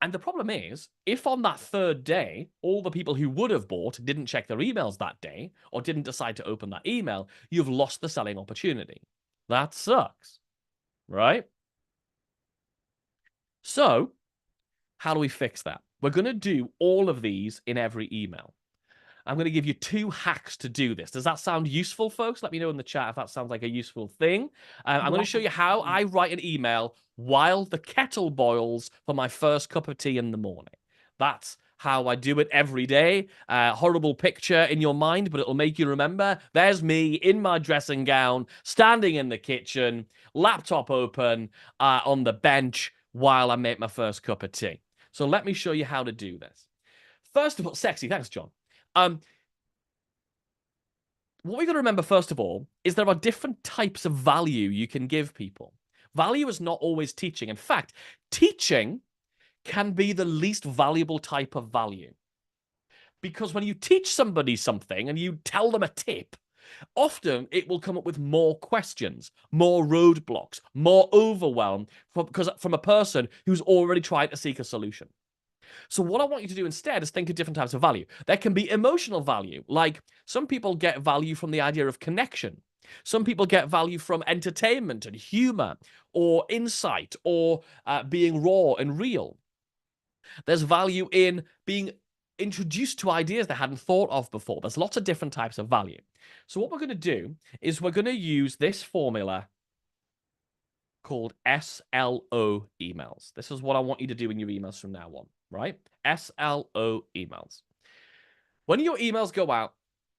And the problem is, if on that third day, all the people who would have bought didn't check their emails that day, or didn't decide to open that email, you've lost the selling opportunity. That sucks, right? So, how do we fix that? We're going to do all of these in every email. I'm going to give you 2 hacks to do this. Does that sound useful, folks? Let me know in the chat if that sounds like a useful thing. I'm going to show you how I write an email while the kettle boils for my first cup of tea in the morning. That's how I do it every day. Horrible picture in your mind, but it'll make you remember. There's me in my dressing gown, standing in the kitchen, laptop open on the bench while I make my first cup of tea. So let me show you how to do this. First of all, sexy. Thanks, John. What we got to remember, first of all, is there are different types of value you can give people. Value is not always teaching. In fact, teaching can be the least valuable type of value. Because when you teach somebody something and you tell them a tip, often it will come up with more questions, more roadblocks, more overwhelm from a person who's already tried to seek a solution. So what I want you to do instead is think of different types of value. There can be emotional value, like some people get value from the idea of connection. Some people get value from entertainment and humor or insight or being raw and real. There's value in being introduced to ideas they hadn't thought of before. There's lots of different types of value. So what we're going to do is we're going to use this formula called SLO emails. This is what I want you to do in your emails from now on, right? SLO emails. When your emails go out,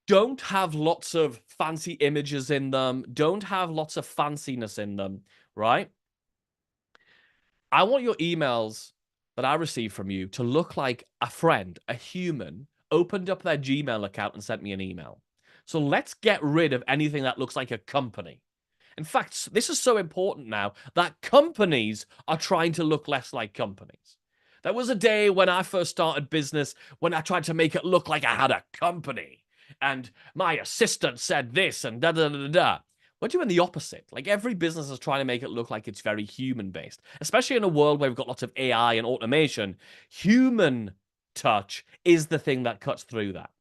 don't have lots of fancy images in them. Don't have lots of fanciness in them, right? I want your emails that I receive from you to look like a friend, a human, opened up their Gmail account and sent me an email. So let's get rid of anything that looks like a company. In fact, this is so important now that companies are trying to look less like companies. There was a day when I first started business when I tried to make it look like I had a company and my assistant said this and da da da da da. We're doing the opposite. Like every business is trying to make it look like it's very human based, especially in a world where we've got lots of AI and automation. Human touch is the thing that cuts through that.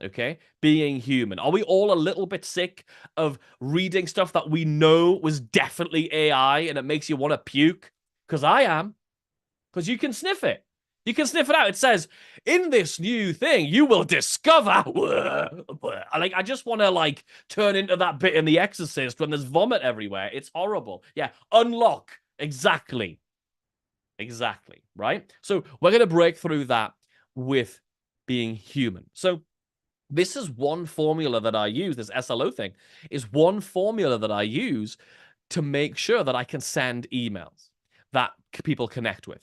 Okay, being human. Are we all a little bit sick of reading stuff that we know was definitely AI and it makes you want to puke? Because I am. Because you can sniff it. You can sniff it out. It says, in this new thing, you will discover. Like, I just want to, like, turn into that bit in The Exorcist when there's vomit everywhere. It's horrible. Yeah, unlock. Exactly. Exactly, right? So we're going to break through that with being human. So this is one formula that I use, this SLO thing, is one formula that I use to make sure that I can send emails that people connect with.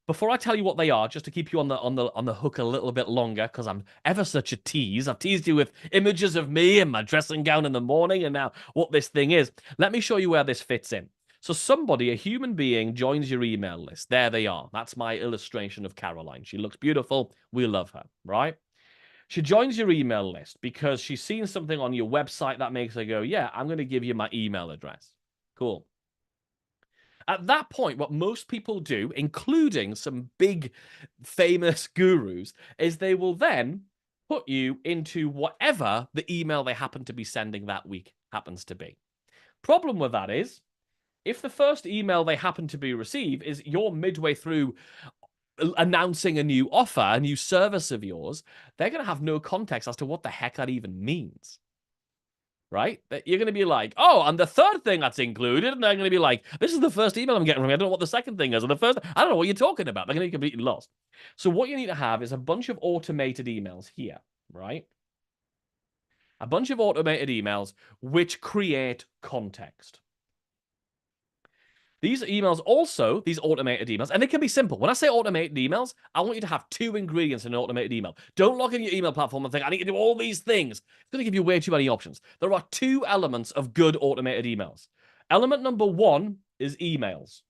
Before I tell you what they are, just to keep you on the hook a little bit longer, because I'm ever such a tease. I've teased you with images of me in my dressing gown in the morning, and now what this thing is. Let me show you where this fits in. So somebody, a human being, joins your email list. There they are. That's my illustration of Caroline. She looks beautiful. We love her, right? She joins your email list because she's seen something on your website that makes her go, yeah, I'm going to give you my email address. Cool. At that point, what most people do, including some big famous gurus, is they will then put you into whatever the email they happen to be sending that week happens to be. Problem with that is, if the first email they happen to be receive is you're midway through announcing a new offer, a new service of yours, they're going to have no context as to what the heck that even means. Right? You're going to be like, oh, and the third thing that's included, and they're going to be like, this is the first email I'm getting from you. I don't know what the second thing is, or the first, I don't know what you're talking about. They're going to be completely lost. So what you need to have is a bunch of automated emails here, right? A bunch of automated emails which create context. These emails also, these automated emails, and they can be simple. When I say automated emails, I want you to have two ingredients in an automated email. Don't log in your email platform and think, I need to do all these things. It's going to give you way too many options. There are two elements of good automated emails. Element number one is emails,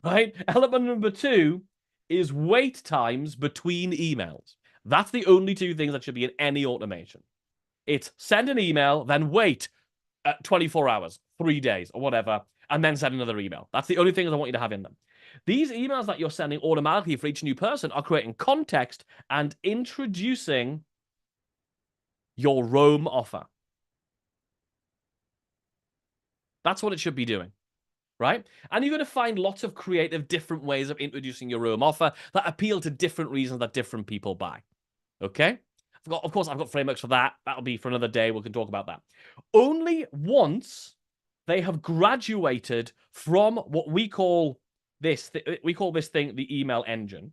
right? Element number two is wait times between emails. That's the only two things that should be in any automation. It's send an email, then wait 24 hours, 3 days, or whatever, and then send another email. That's the only things I want you to have in them. These emails that you're sending automatically for each new person are creating context and introducing your Rome offer. That's what it should be doing, right? And you're going to find lots of creative, different ways of introducing your Rome offer that appeal to different reasons that different people buy, okay? Of course, I've got frameworks for that. That'll be for another day. We can talk about that. Only once they have graduated from what we call this thing the email engine,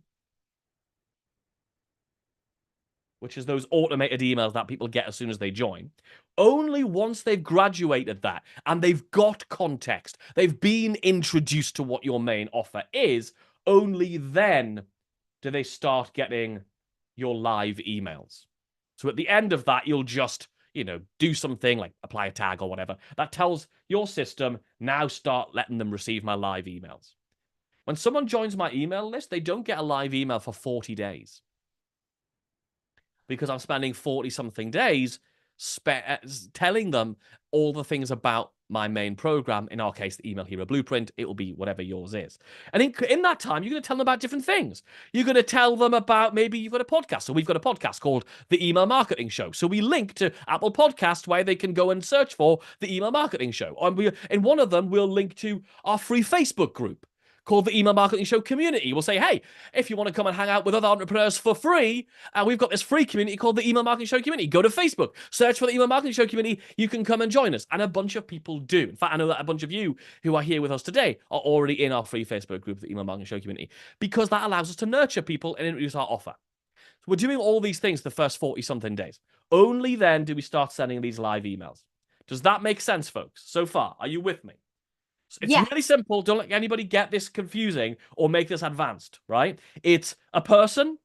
which is those automated emails that people get as soon as they join. Only once they've graduated that and they've got context, they've been introduced to what your main offer is, only then do they start getting your live emails. So at the end of that, you'll just, do something like apply a tag or whatever that tells your system, now start letting them receive my live emails. When someone joins my email list, they don't get a live email for 40 days. Because I'm spending 40-something days telling them all the things about my main program. In our case, the Email Hero Blueprint. It will be whatever yours is. And in that time, you're going to tell them about different things. You're going to tell them about, maybe you've got a podcast. So we've got a podcast called The Email Marketing Show. So we link to Apple Podcasts where they can go and search for The Email Marketing Show. And in one of them, we'll link to our free Facebook group called the Email Marketing Show Community. We'll say, hey, if you want to come and hang out with other entrepreneurs for free, we've got this free community called the Email Marketing Show Community. Go to Facebook, search for the Email Marketing Show Community. You can come and join us. And a bunch of people do. In fact, I know that a bunch of you who are here with us today are already in our free Facebook group, the Email Marketing Show Community, because that allows us to nurture people and introduce our offer. So we're doing all these things the first 40-something days. Only then do we start sending these live emails. Does that make sense, folks? So far, are you with me? It's really simple. Don't let anybody get this confusing or make this advanced, right? It's a person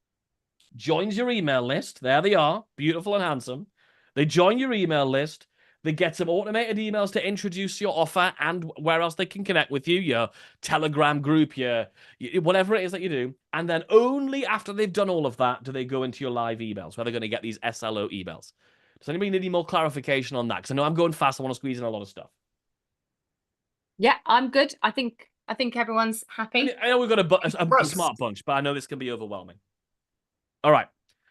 joins your email list. There they are, beautiful and handsome. They join your email list. They get some automated emails to introduce your offer and where else they can connect with you, your Telegram group, your whatever it is that you do. And then only after they've done all of that do they go into your live emails, where they're going to get these SLO emails. Does anybody need any more clarification on that? Because I know I'm going fast. I want to squeeze in a lot of stuff. Yeah, I'm good. I think everyone's happy. I know we've got a smart bunch, but I know this can be overwhelming. All right.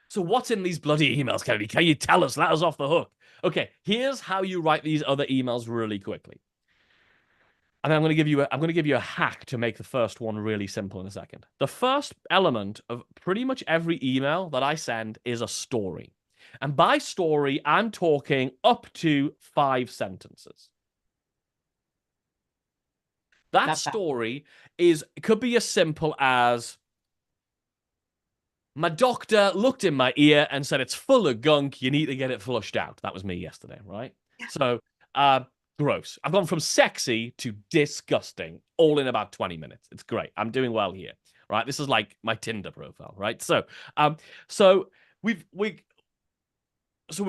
So what's in these bloody emails, Kennedy? Can you tell us? Let us off the hook. Okay, here's how you write these other emails really quickly. And I'm going to give you a hack to make the first one really simple in a second. The first element of pretty much every email that I send is a story. And by story, I'm talking up to 5 sentences. That story could be as simple as, my doctor looked in my ear and said, it's full of gunk. You need to get it flushed out. That was me yesterday, right? Yeah. So, gross. I've gone from sexy to disgusting all in about 20 minutes. It's great. I'm doing well here, right? This is like my Tinder profile, right? So we've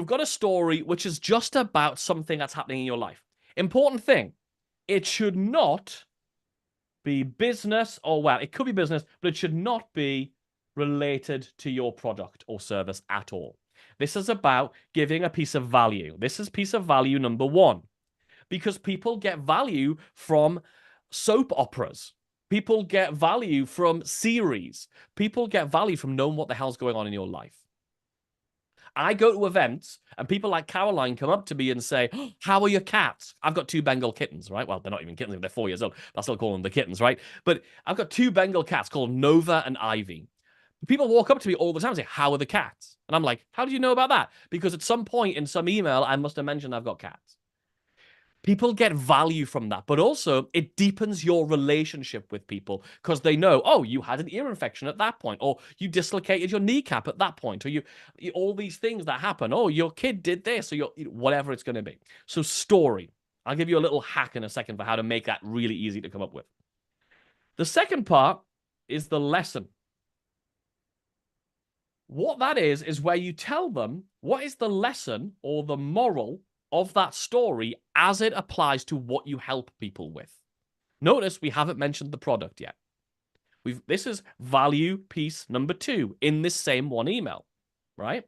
got a story which is just about something that's happening in your life. Important thing, it should not be business, or well, it could be business, but it should not be related to your product or service at all. This is about giving a piece of value. This is piece of value number 1, because people get value from soap operas. People get value from series. People get value from knowing what the hell's going on in your life. I go to events and people like Caroline come up to me and say, oh, how are your cats? I've got 2 Bengal kittens, right? Well, they're not even kittens. They're 4 years old. But I still call them the kittens, right? But I've got 2 Bengal cats called Nova and Ivy. People walk up to me all the time and say, how are the cats? And I'm like, how do you know about that? Because at some point in some email, I must have mentioned I've got cats. People get value from that, but also it deepens your relationship with people because they know, oh, you had an ear infection at that point, or you dislocated your kneecap at that point, or you all these things that happen. Oh, your kid did this, or whatever it's going to be. So story. I'll give you a little hack in a second for how to make that really easy to come up with. The second part is the lesson. What that is where you tell them what is the lesson or the moral of that story as it applies to what you help people with. Notice we haven't mentioned the product yet. This is value piece number 2 in this same one email, right?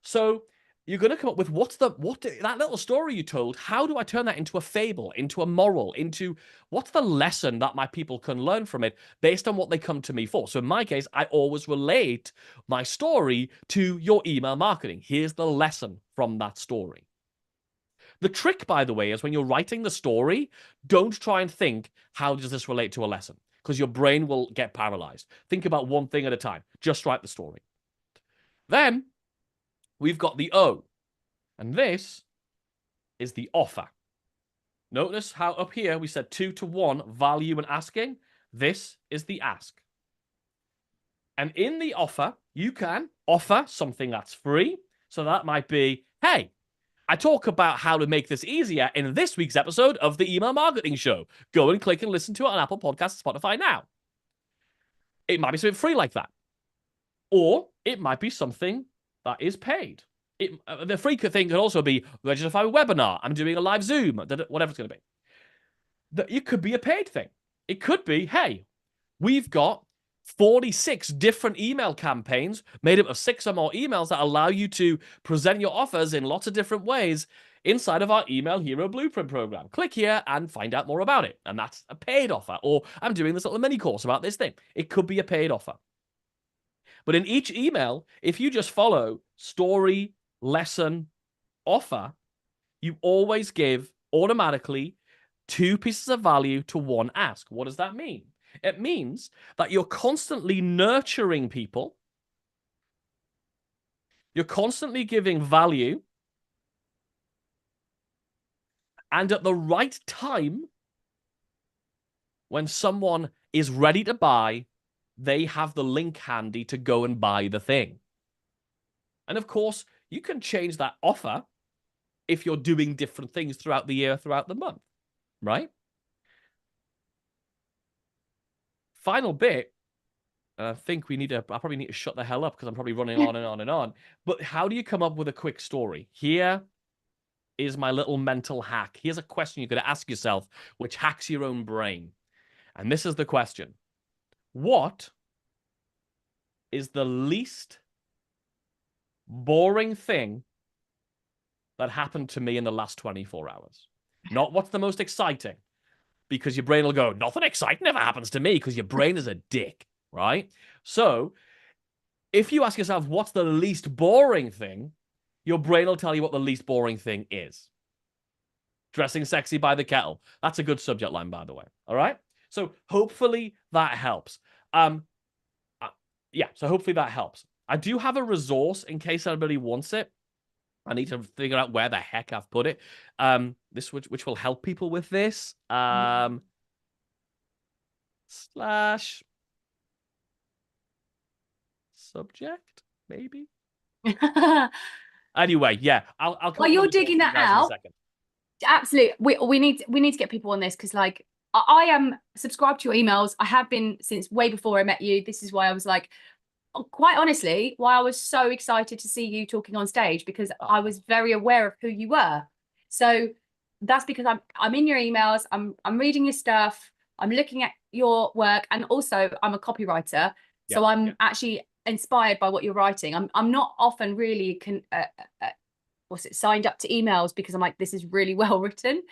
So you're going to come up with that little story you told. How do I turn that into a fable, into a moral, into what's the lesson that my people can learn from it based on what they come to me for? So in my case, I always relate my story to your email marketing. Here's the lesson from that story. The trick, by the way, is when you're writing the story, don't try and think, how does this relate to a lesson? Because your brain will get paralyzed. Think about one thing at a time. Just write the story. Then we've got the O. And this is the offer. Notice how up here we said 2 to 1, value and asking. This is the ask. And in the offer, you can offer something that's free. So that might be, hey, I talk about how to make this easier in this week's episode of the Email Marketing Show. Go and click and listen to it on Apple Podcasts and Spotify now. It might be something free like that. Or it might be something that is paid. The free thing could also be register for a webinar. I'm doing a live Zoom, whatever it's going to be. It could be a paid thing. It could be, hey, we've got 46 different email campaigns made up of 6 or more emails that allow you to present your offers in lots of different ways inside of our Email Hero Blueprint program. Click here and find out more about it. And that's a paid offer. Or I'm doing this little mini course about this thing. It could be a paid offer. But in each email, if you just follow story, lesson, offer, you always give automatically 2 pieces of value to 1 ask. What does that mean? It means that you're constantly nurturing people. You're constantly giving value. And at the right time, when someone is ready to buy, they have the link handy to go and buy the thing. And of course, you can change that offer if you're doing different things throughout the year, throughout the month, right? Final bit, and I think I probably need to shut the hell up because I'm probably running on and on and on. But how do you come up with a quick story? Here is my little mental hack. Here's a question you could ask yourself, which hacks your own brain. And this is the question. What is the least boring thing that happened to me in the last 24 hours? Not what's the most exciting, because your brain will go, nothing exciting ever happens to me, because your brain is a dick, right? So if you ask yourself, what's the least boring thing, your brain will tell you what the least boring thing is. Dressing sexy by the kettle. That's a good subject line, by the way. All right? So hopefully that helps. Yeah, so hopefully that helps. I do have a resource in case anybody wants it. I need to figure out where the heck I've put it. This which will help people with this. Slash subject, maybe. Anyway, yeah, I'll come While you're up with a digging resource that for you guys in a out, second. absolutely, we need to get people on this, because like I am subscribed to your emails. I have been since way before I met you. This is why I was like, quite honestly, why I was so excited to see you talking on stage, because I was very aware of who you were. So that's because I'm in your emails, I'm reading your stuff, I'm looking at your work, and also I'm a copywriter. So I'm actually inspired by what you're writing. I'm not often really signed up to emails, because I'm like, this is really well written.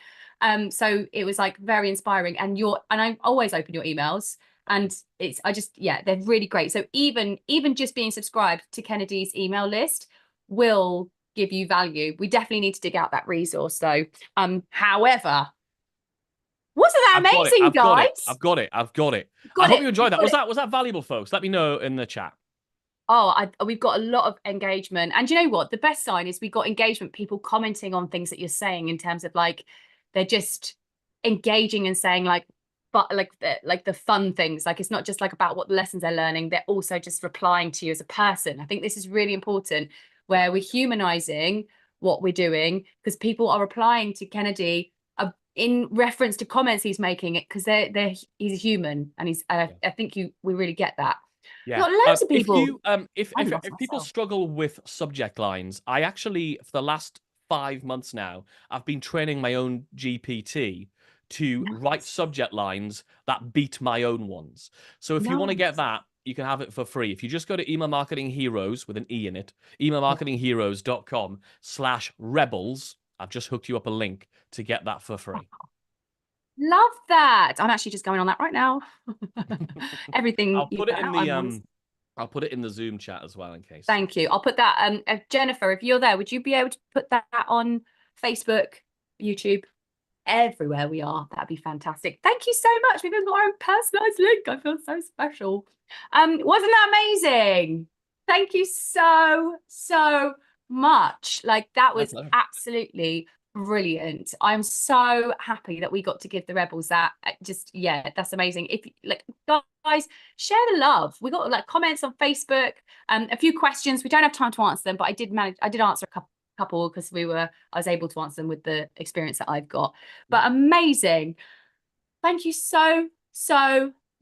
So it was like very inspiring, and I always open your emails, and they're really great. So even just being subscribed to Kennedy's email list will give you value. We definitely need to dig out that resource though. However, wasn't that amazing, guys? I've got it. I hope you enjoyed that. Was that valuable, folks? Let me know in the chat. We've got a lot of engagement, and you know what? The best sign is we got engagement, people commenting on things that you're saying, in terms of like they're just engaging and saying like, but like the fun things. Like it's not just like about what the lessons they're learning, they're also just replying to you as a person. I think this is really important, where we're humanizing what we're doing, because people are replying to Kennedy in reference to comments he's making, it because he's a human, and I think we really get that. Yeah, got loads of people. If people struggle with subject lines, I actually, for the last 5 months now, I've been training my own GPT to write subject lines that beat my own ones. So if you want to get that, you can have it for free. If you just go to Email Marketing Heroes with an E in it, emailmarketingheroes.com/rebels, I've just hooked you up a link to get that for free. Love that. I'm actually just going on that right now. Everything. I'll put it in the Zoom chat as well, in case. Thank you. I'll put that. Jennifer, if you're there, would you be able to put that on Facebook, YouTube, everywhere we are? That'd be fantastic. Thank you so much. We've even got our own personalized link. I feel so special. Wasn't that amazing? Thank you so much. Like that was absolutely brilliant. I'm so happy that we got to give the rebels that. That's amazing. If like, guys, share the love. We got like comments on Facebook, a few questions. We don't have time to answer them, but I did answer a couple because I was able to answer them with the experience that I've got. But amazing. Thank you so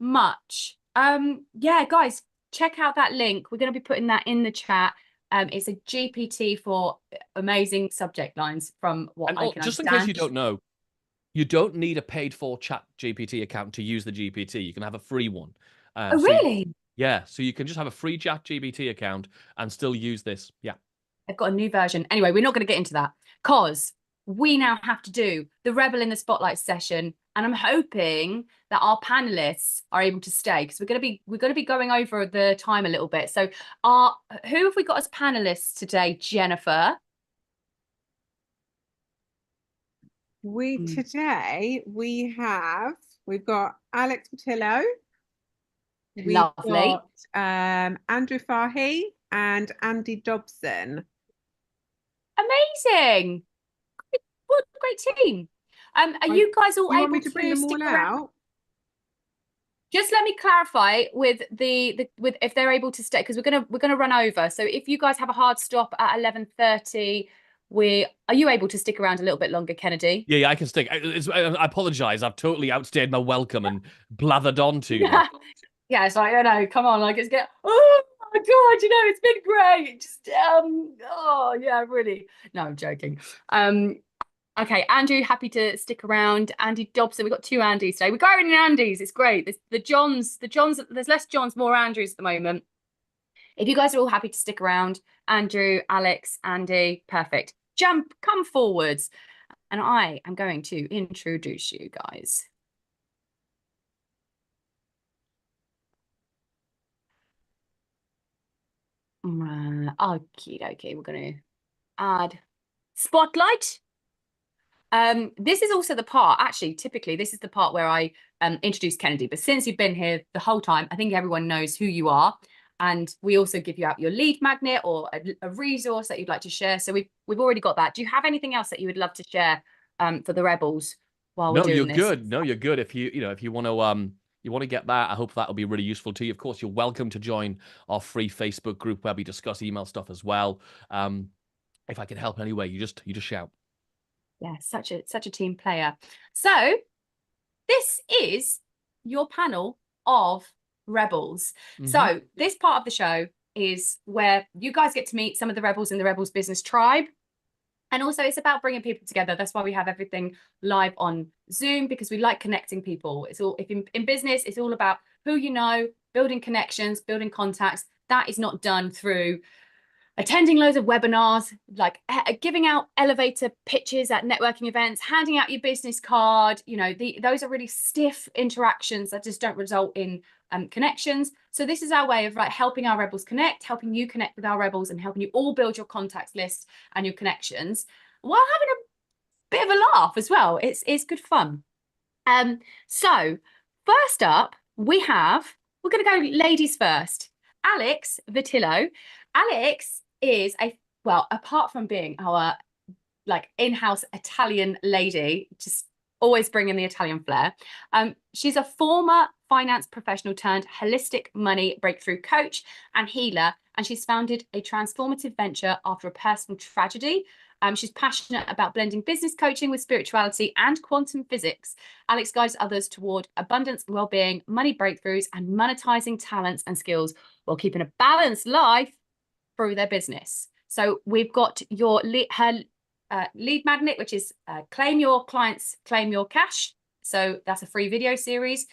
much. Guys, check out that link. We're going to be putting that in the chat. It's a GPT for amazing subject lines, from what I can just understand. in case you don't know, you don't need a paid for Chat GPT account to use the GPT. You can have a free one. Really? So you can just have a free Chat GPT account and still use this. Yeah. I've got a new version. Anyway, we're not going to get into that, because we now have to do the Rebel in the Spotlight session, and I'm hoping that our panelists are able to stay, because we're going to be going over the time a little bit. So who have we got as panelists today, Jennifer? Today we've got Alex Patillo, we've Lovely. got Andrew Fahy and Andy Dobson. Amazing. What a great team. Are you guys all You want able me to bring them stick all around? out? Just let me clarify with with if they're able to stay, because we're gonna run over. So if you guys have a hard stop at 11:30, are you able to stick around a little bit longer, Kennedy? Yeah, I can stick. I apologize. I've totally outstayed my welcome and blathered on to them. Yeah, it's like, no, come on, like it's oh my God, it's been great. Just oh yeah, really. No, I'm joking. Okay, Andrew, happy to stick around. Andy Dobson, we've got 2 Andys today. We're going in Andys, it's great. The Johns, there's less Johns, more Andrews at the moment. If you guys are all happy to stick around, Andrew, Alex, Andy, perfect. Come forwards. And I am going to introduce you guys. Okay, we're going to add spotlight. This is also the part, actually, typically, this is the part where I introduce Kennedy. But since you've been here the whole time, I think everyone knows who you are. And we also give you out your lead magnet or a resource that you'd like to share. So we've already got that. Do you have anything else that you would love to share for the Rebels while we're doing this? Good. No, you're good. If you want to get that, I hope that'll be really useful to you. Of course, you're welcome to join our free Facebook group where we discuss email stuff as well. If I can help in any way, you just shout. Yeah, such a team player. So this is your panel of Rebels. So this part of the show is where you guys get to meet some of the Rebels in the Rebels Business Tribe. And also it's about bringing people together. That's why we have everything live on Zoom, because we like connecting people. It's all, if in business, it's all about who you know, building connections, building contacts. That is not done through attending loads of webinars, like giving out elevator pitches at networking events, handing out your business card. Those are really stiff interactions that just don't result in connections. So this is our way of helping our Rebels connect, helping you connect with our Rebels, and helping you all build your contacts list and your connections while having a bit of a laugh as well. It's good fun. So first up, we're going to go ladies first. Alex Vitillo. Alex is apart from being our in-house Italian lady, just always bringing the Italian flair. She's a former finance professional turned holistic money breakthrough coach and healer, and she's founded a transformative venture after a personal tragedy. She's passionate about blending business coaching with spirituality and quantum physics. Alex guides others toward abundance, well-being, money breakthroughs, and monetizing talents and skills while keeping a balanced life through their business. So we've got her lead magnet, which is claim your clients, claim your cash. So that's a free video series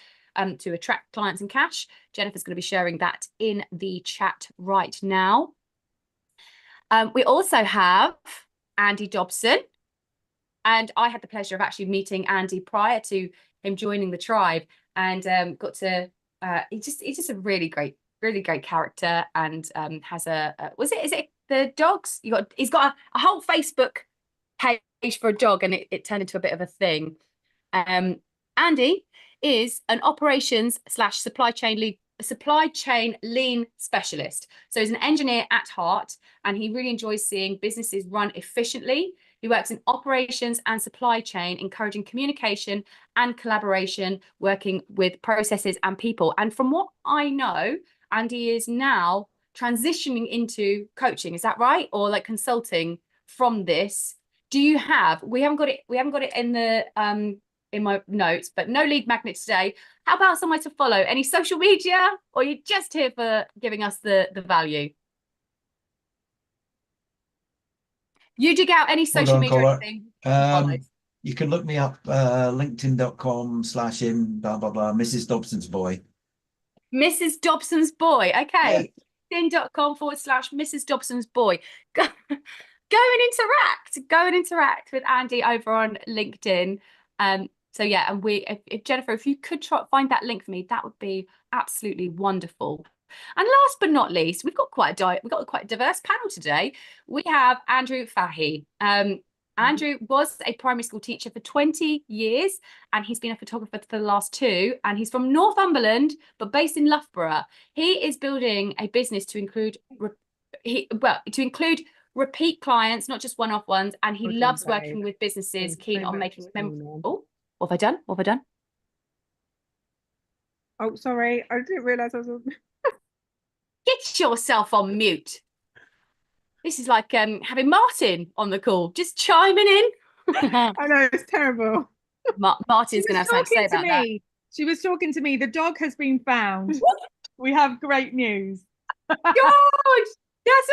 to attract clients and cash. Jennifer's going to be sharing that in the chat right now. We also have Andy Dobson, and I had the pleasure of actually meeting Andy prior to him joining the tribe, and got to he's just a really great character, and has is it the dogs? He's got a whole Facebook page for a dog, and it turned into a bit of a thing. Andy is an operations / supply chain lean specialist. So he's an engineer at heart, and he really enjoys seeing businesses run efficiently. He works in operations and supply chain, encouraging communication and collaboration, working with processes and people. And from what I know, Andy is now transitioning into coaching. Is that right? Or consulting from this? We haven't got it in the in my notes, but no lead magnet today. How about somewhere to follow? Any social media, or are you just here for giving us the value? You dig out any social media or anything? You can look me up, linkedin.com/in blah blah blah, Mrs. Dobson's boy. Mrs. Dobson's boy. Okay. Yeah. linkedin.com/Mrs. Dobson's boy. Go and interact with Andy over on LinkedIn. So yeah, and if Jennifer, if you could find that link for me, that would be absolutely wonderful. And last but not least, we've got quite a diverse panel today. We have Andrew Fahy. Andrew was a primary school teacher for 20 years, and he's been a photographer for the last 2, and he's from Northumberland, but based in Loughborough. He is building a business to include repeat clients, not just one-off ones, and he Well done, loves babe. working with businesses Thank you keen so on much making this them. morning. Oh, what have I done? What have I done? Oh, sorry, I didn't realise I was on. Get yourself on mute. This is like having Martin on the call, just chiming in. I know, it's terrible. Martin's going to have something to say about that. She was talking to me. The dog has been found. We have great news. God, that's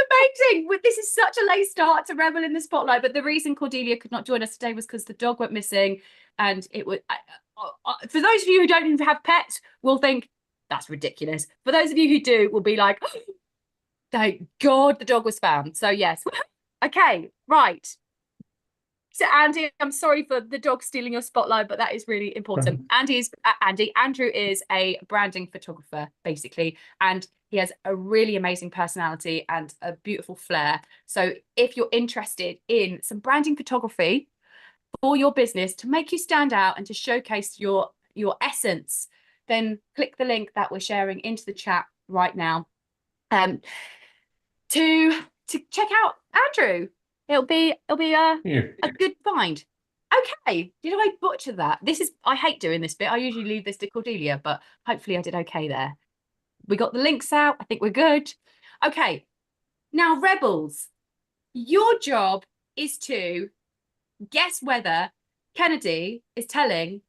amazing. This is such a late start to Rebel in the Spotlight, but the reason Cordelia could not join us today was because the dog went missing, and it was for those of you who don't even have pets will think that's ridiculous. For those of you who do will be like, oh, thank God the dog was found. So yes. Okay, right. So Andy, I'm sorry for the dog stealing your spotlight, but that is really important. Andrew is a branding photographer, basically, and he has a really amazing personality and a beautiful flair. So if you're interested in some branding photography for your business to make you stand out and to showcase your essence, then click the link that we're sharing into the chat right now. To check out Andrew. It'll be a good find. Okay, did I butcher that? I hate doing this bit. I usually leave this to Cordelia, but hopefully I did okay there. We got the links out. I think we're good. Okay, now Rebels, your job is to guess whether Kennedy is telling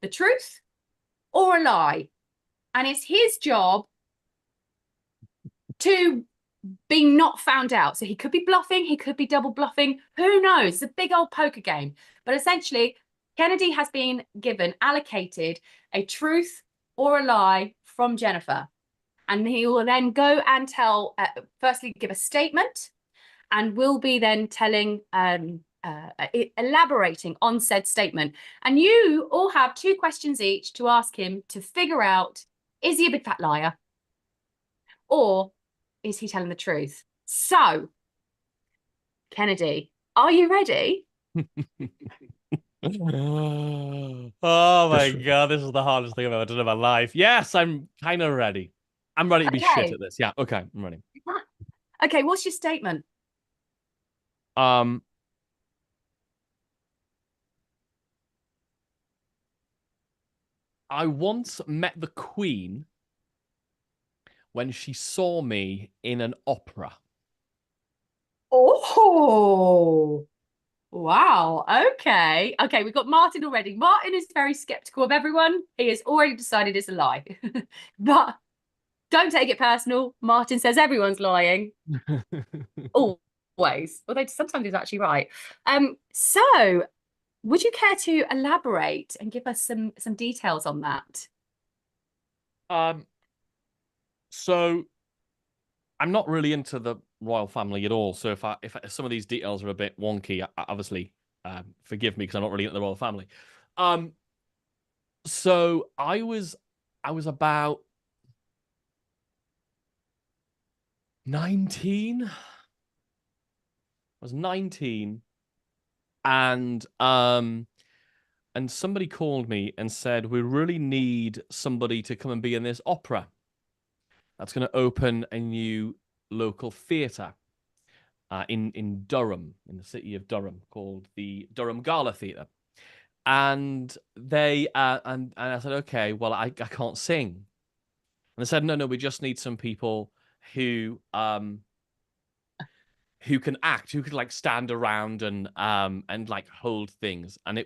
the truth or a lie. And it's his job to be not found out. So he could be bluffing, he could be double bluffing, who knows? It's a big old poker game. But essentially, Kennedy has been allocated a truth or a lie from Jennifer. And he will then go and firstly give a statement, and will be then telling, elaborating on said statement. And you all have 2 questions each to ask him to figure out, is he a big fat liar? Or is he telling the truth? So, Kennedy, are you ready? Oh my God, this is the hardest thing I've ever done in my life. Yes, I'm kind of ready. I'm ready to be shit at this. Yeah, okay, I'm ready. Okay, what's your statement? I once met the Queen when she saw me in an opera. Oh, wow. Okay. Okay, we've got Martin already. Martin is very skeptical of everyone. He has already decided it's a lie. But don't take it personal. Martin says everyone's lying. Always. Although sometimes he's actually right. So would you care to elaborate and give us some details on that? So I'm not really into the royal family at all. So if some of these details are a bit wonky, obviously, forgive me because I'm not really into the royal family. So I was about 19. I was 19, and somebody called me and said, we really need somebody to come and be in this opera that's going to open a new local theatre in Durham, in the city of Durham, called the Durham Gala Theatre. And they and I said, okay, well, I can't sing. And they said, no, we just need some people who can act, who could like stand around and like hold things. And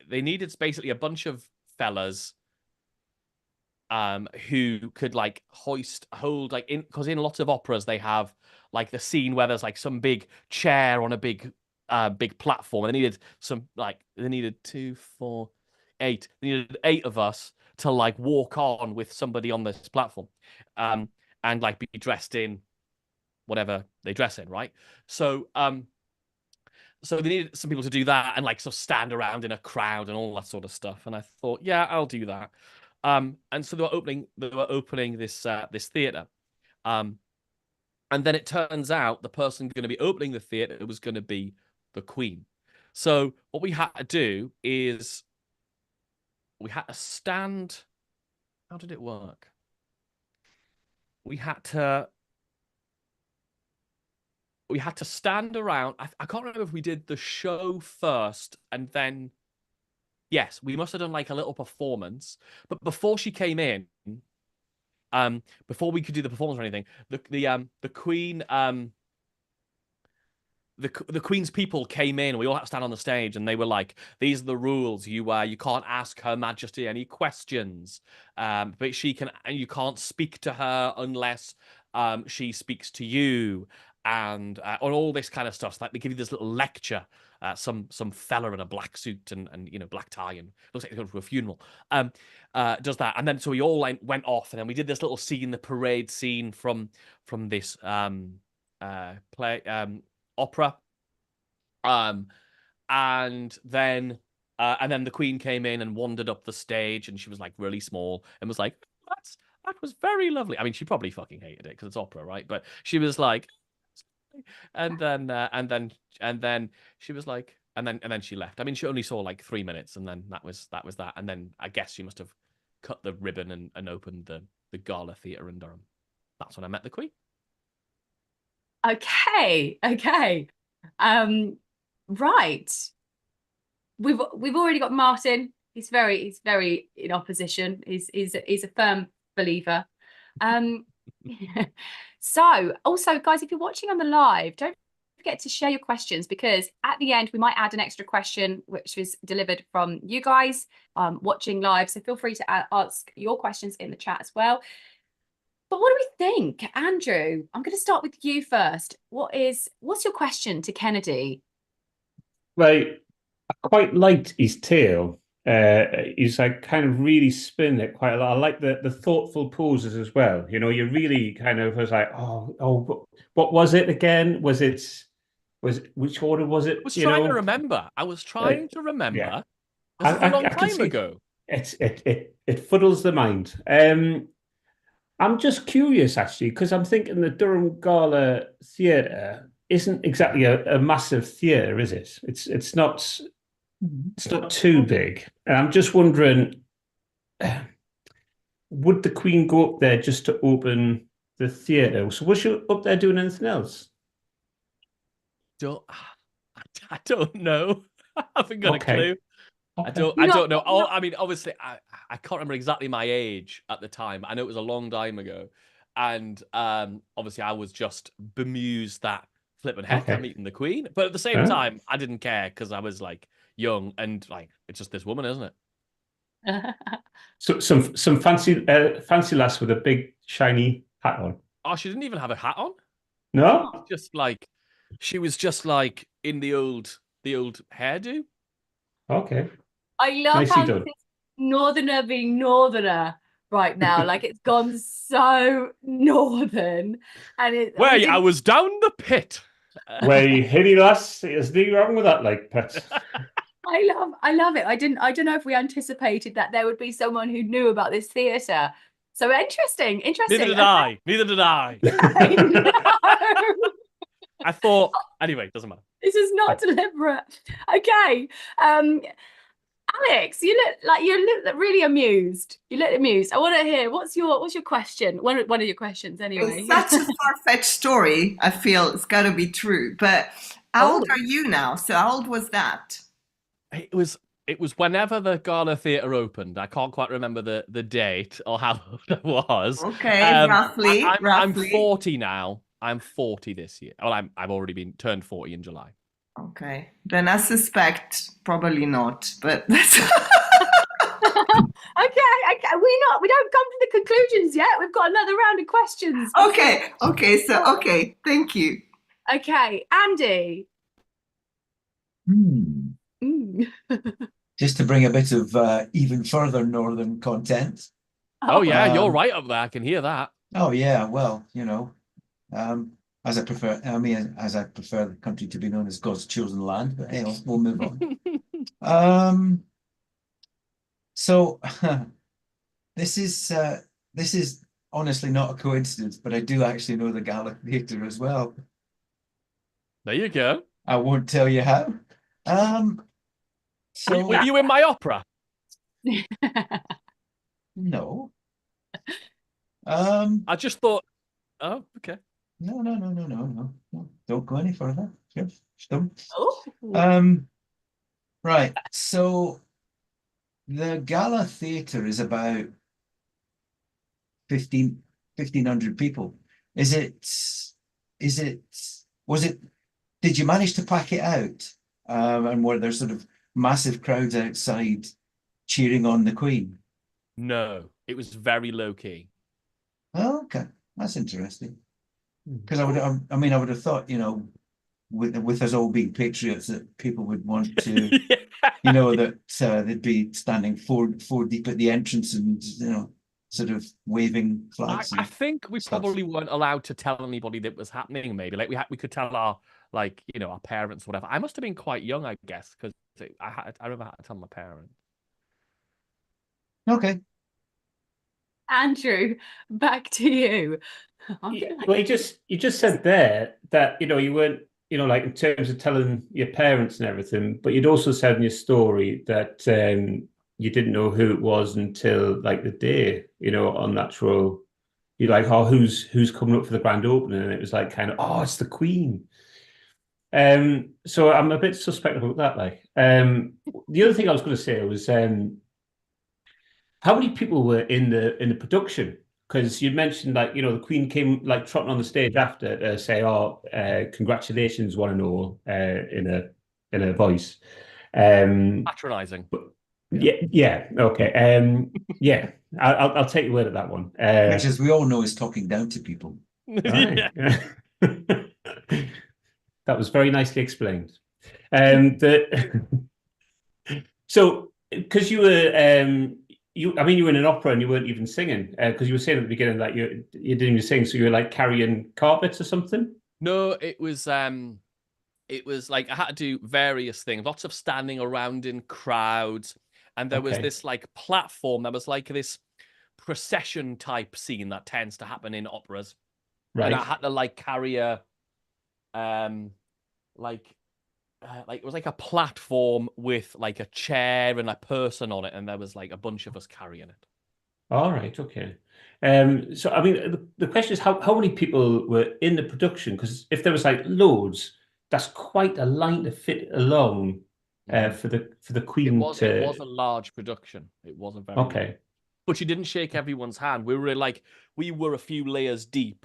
they needed basically a bunch of fellas who could like hold like because in lots of operas they have like the scene where there's like some big chair on a big platform, and they needed 2, 4, 8. They needed 8 of us to like walk on with somebody on this platform, and like be dressed in whatever they dress in, right? So so they needed some people to do that and like sort of stand around in a crowd and all that sort of stuff. And I thought, yeah, I'll do that. And so they were opening this theatre. And then it turns out the person going to be opening the theatre was going to be the Queen. So what we had to do is we had to stand. How did it work? We had to stand around. I can't remember if we did the show first and then. Yes, we must have done like a little performance. But before she came in, before we could do the performance or anything, the Queen, the Queen's people came in. We all had to stand on the stage, and they were like, "These are the rules. You can't ask Her Majesty any questions. But you can't speak to her unless she speaks to you." And on all this kind of stuff. So like they give you this little lecture. Some fella in a black suit and black tie and looks like he's going to a funeral. Does that, and then so we all went off, and then we did this little scene, the parade scene from this play opera. And then the Queen came in and wandered up the stage, and she was like really small and was like, that was very lovely. I mean, she probably fucking hated it because it's opera, right? But she was like, and then she was like, and then she left. I mean, she only saw like 3 minutes, and then that was that. And then I guess she must have cut the ribbon and opened the Gala Theatre in Durham. That's when I met the Queen. Okay. Right. We've already got Martin. He's very in opposition. He's a firm believer. So also, guys, if you're watching on the live, don't forget to share your questions, because at the end we might add an extra question which was delivered from you guys watching live. So feel free to ask your questions in the chat as well. But what do we think? Andrew, I'm going to start with you first. What's your question to Kennedy? Well, I quite liked his tale. He's like kind of really spinning it quite a lot. I like the thoughtful poses as well. You really kind of was like, oh, what was it again? Which order was it? I was trying to remember. Yeah. This is a long time ago. It fuddles the mind. I'm just curious, actually, because I'm thinking the Durham Gala Theatre isn't exactly a massive theatre, is it? It's not too big. And I'm just wondering, would the Queen go up there just to open the theatre? So was she up there doing anything else? I don't know. I haven't got a clue. I don't know. I mean, obviously, I can't remember exactly my age at the time. I know it was a long time ago. And obviously, I was just bemused that flipping heck I'm meeting the Queen. But at the same time, I didn't care because I was like young and like, it's just this woman, isn't it? So some fancy lass with a big shiny hat on. Oh, she didn't even have a hat on. No, she was just like in the old hairdo. Okay. I love Nicely how done. this northerner being northerner right now. Like it's gone so northern, and I was down the pit. Way hilly lass, there's nothing wrong with that, like pet. I love it. I don't know if we anticipated that there would be someone who knew about this theatre. So interesting. Neither did I. I thought, anyway, doesn't matter. This is not deliberate. Okay. Alex, you look really amused. You look amused. I want to hear what's your question. One of your questions, anyway. It's such a far-fetched story. I feel it's got to be true. But how old are you now? So how old was that? It was whenever the Gala Theatre opened. I can't quite remember the date or how old I was. Okay, roughly. I'm 40 now. I'm 40 this year. Well, I've already turned 40 in July. Okay, then I suspect probably not, but that's Okay. We don't come to the conclusions yet. We've got another round of questions. okay. Thank you. Okay, Andy. Just to bring a bit of even further northern content. Oh yeah, you're right up there. I can hear that. Oh yeah, well, as I prefer the country to be known as God's chosen land, but anyway, we'll move on. So this is honestly not a coincidence, but I do actually know the Gala Theatre as well. There you go. I won't tell you how. So Were you in my opera? no. I just thought, oh, okay. No. Don't go any further. Just don't. Oh. Right. So the Gala Theatre is about 1,500 people. Was it, did you manage to pack it out? And were there sort of massive crowds outside cheering on the Queen? No, it was very low key. Oh, okay. That's interesting. Because I would have thought, with us all being patriots, that people would want to, that they'd be standing four deep at the entrance and, sort of waving flags. I think we stuff. probably weren't allowed to tell anybody that was happening. Maybe like we could tell our our parents, whatever. I must have been quite young, I guess, because I remember I had to tell my parents. Okay. Andrew, back to you. Well, you just said there that you weren't like in terms of telling your parents and everything, but you'd also said in your story that you didn't know who it was until like the day on that row. You're like, oh, who's coming up for the grand opening? And it was like kind of, oh, it's the Queen. So I'm a bit suspect about that. Like, the other thing I was going to say was, how many people were in the production? Because you mentioned like the Queen came like trotting on the stage after to say, "Oh, congratulations, one and all," in a voice. Patronizing. Yeah, okay. Yeah, I'll take your word at that one. Which, as we all know, is talking down to people. Yeah. That was very nicely explained. So, because you were you were in an opera and you weren't even singing, because you were saying at the beginning that you didn't even sing, so you were like carrying carpets or something. No, it was like I had to do various things, lots of standing around in crowds, and there was this like platform. There was like this procession type scene that tends to happen in operas, right? And I had to like carry a it was like a platform with like a chair and a person on it, and there was like a bunch of us carrying it. All right, okay. So I mean, the question is how many people were in the production? Because if there was like loads, that's quite a line to fit along for the Queen. It was a large production. It was a very large. But you didn't shake everyone's hand. We were a few layers deep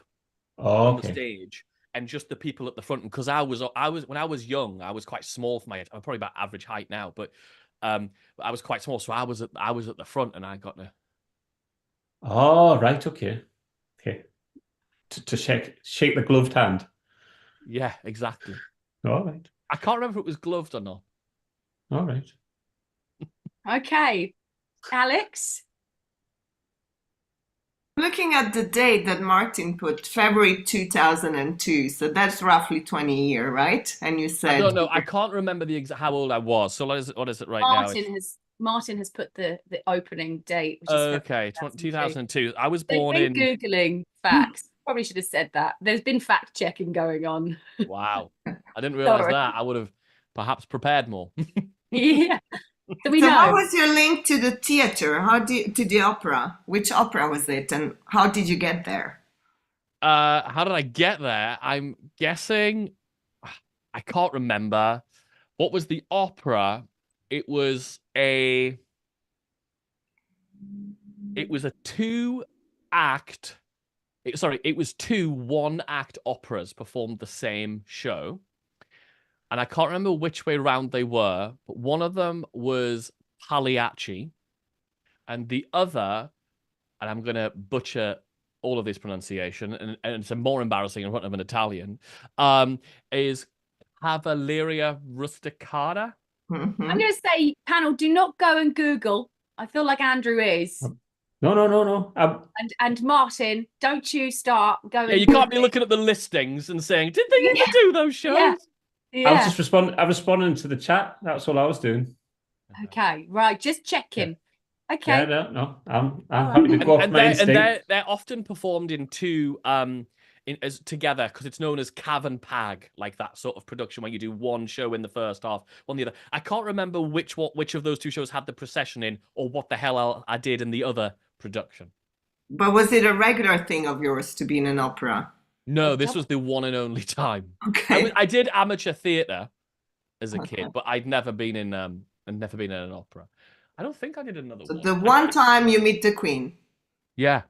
on the stage. And just the people at the front, because I was when I was young, I was quite small for my age. I'm probably about average height now, but I was quite small, so I was at the front, and I got to. Oh right, okay. To shake the gloved hand. Yeah, exactly. All right. I can't remember if it was gloved or not. All right. Okay, Alex. Looking at the date that Martin put, February 2002, so that's roughly 20 years, right? And you said... I don't know. I can't remember the exact how old I was. So what is it right now? Martin has put the opening date, which is 2002. I was born in... Googling facts. Probably should have said that. There's been fact checking going on. Wow. I didn't realize that. I would have perhaps prepared more. Yeah. So how was your link to the theater? To the opera? Which opera was it, and how did you get there? How did I get there? I'm guessing I can't remember. What was the opera? It was a 2-act. It was 2 1-act operas performed the same show. And I can't remember which way round they were, but one of them was Pagliacci, and the other, and I'm going to butcher all of this pronunciation, and it's more embarrassing in front of an Italian, is Cavalleria Rusticata. I'm going to say, panel, do not go and Google. I feel like Andrew is. No. And Martin, don't you start going. Yeah, you can't be looking at the listings and saying, did they ever do those shows? Yeah. I was just responding to the chat. That's all I was doing. Okay, right. Just checking. Yeah. Okay. Yeah, no. I'm happy to go off my instinct. And they're often performed in two as together because it's known as Cavern Pag, like that sort of production where you do one show in the first half, one the other. I can't remember which of those two shows had the procession in, or what the hell I did in the other production. But was it a regular thing of yours to be in an opera? No, this was the one and only time. Okay. I did amateur theatre as a Okay. kid, but I'd never been in an opera. I don't think I did another So one. the one time you meet the Queen. Yeah.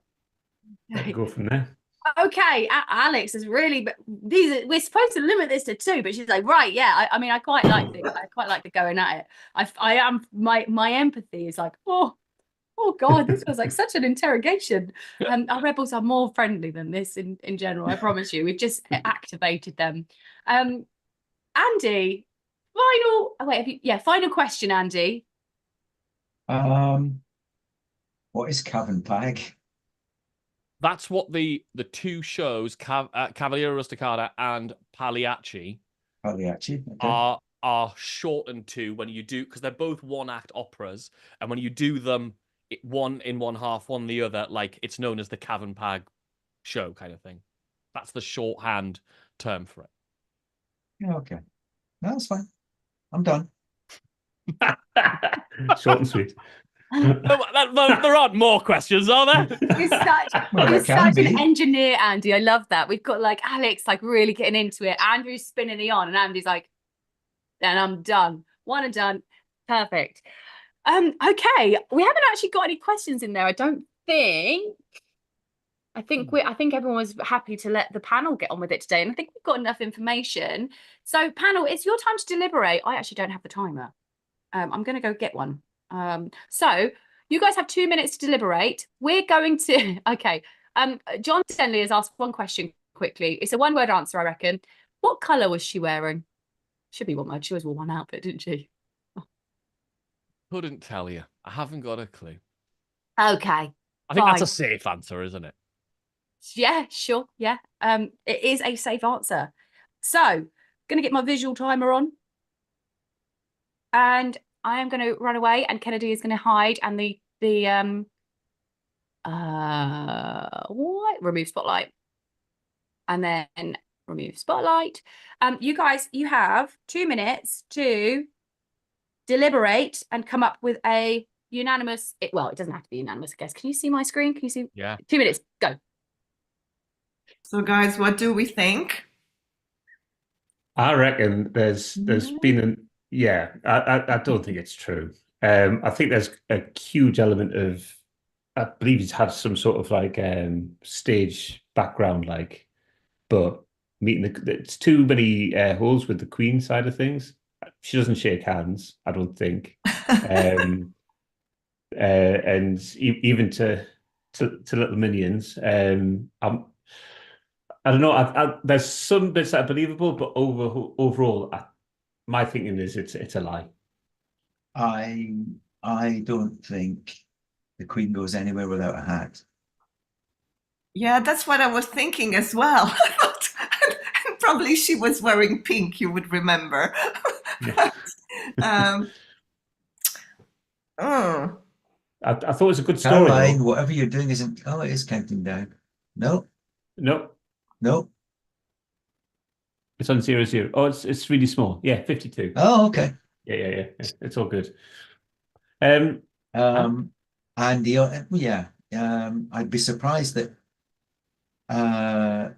Go from there. Okay, Alex is really. We're supposed to limit this to 2, but she's like, right, yeah. I mean, I quite like it. I quite like the going at it. I am my empathy is like, oh God, this was like such an interrogation. Our rebels are more friendly than this in general. I promise you. We've just activated them. Andy, final question, Andy. What is Cavern Pag? That's what the two shows, Cavaliere Rusticata and Pagliacci, Pagliacci, okay. are shortened to when you do, because they're both one-act operas, and when you do them one in one half, one the other, like it's known as the Cavern Pag show kind of thing. That's the shorthand term for it. Yeah, okay. No, that's fine. I'm done. Short and sweet. There aren't more questions, are there? You're such an engineer, Andy. I love that. We've got like Alex like really getting into it. Andrew's spinning the on, and Andy's like, then I'm done. One and done. Perfect. Okay. We haven't actually got any questions in there, I don't think. I think everyone was happy to let the panel get on with it today, and I think we've got enough information. So, panel, it's your time to deliberate. I actually don't have the timer. I'm going to go get one. So you guys have 2 minutes to deliberate. We're going to, okay. John Stenley has asked one question quickly. It's a 1-word answer, I reckon. What colour was she wearing? Should be 1 word. She always wore one outfit, didn't she? Couldn't tell you. I haven't got a clue. Okay. I think that's a safe answer, isn't it? Yeah, sure. Yeah. It is a safe answer. So, gonna get my visual timer on. And I am going to run away, and Kennedy is going to hide, and remove spotlight, and then remove spotlight. You guys, you have 2 minutes to deliberate and come up with a unanimous. It doesn't have to be unanimous, I guess. Can you see my screen? Can you see? Yeah. 2 minutes. Go. So, guys, what do we think? I reckon there's been I don't think it's true. I think there's a huge element of, I believe he's had some sort of like stage background, like, but meeting it's too many holes with the Queen side of things. She doesn't shake hands, I don't think. And even to little minions, I don't know. There's some bits that are believable, but overall, my thinking is it's a lie. I don't think the Queen goes anywhere without a hat. Yeah, that's what I was thinking as well. Probably she was wearing pink, you would remember. Yeah. I thought it was a good story. Caroline, whatever you're doing isn't. Oh, it is counting down. No. It's on 00. Oh, it's really small. Yeah, 52. Oh, okay. Yeah. It's all good. And I'd be surprised that. I'd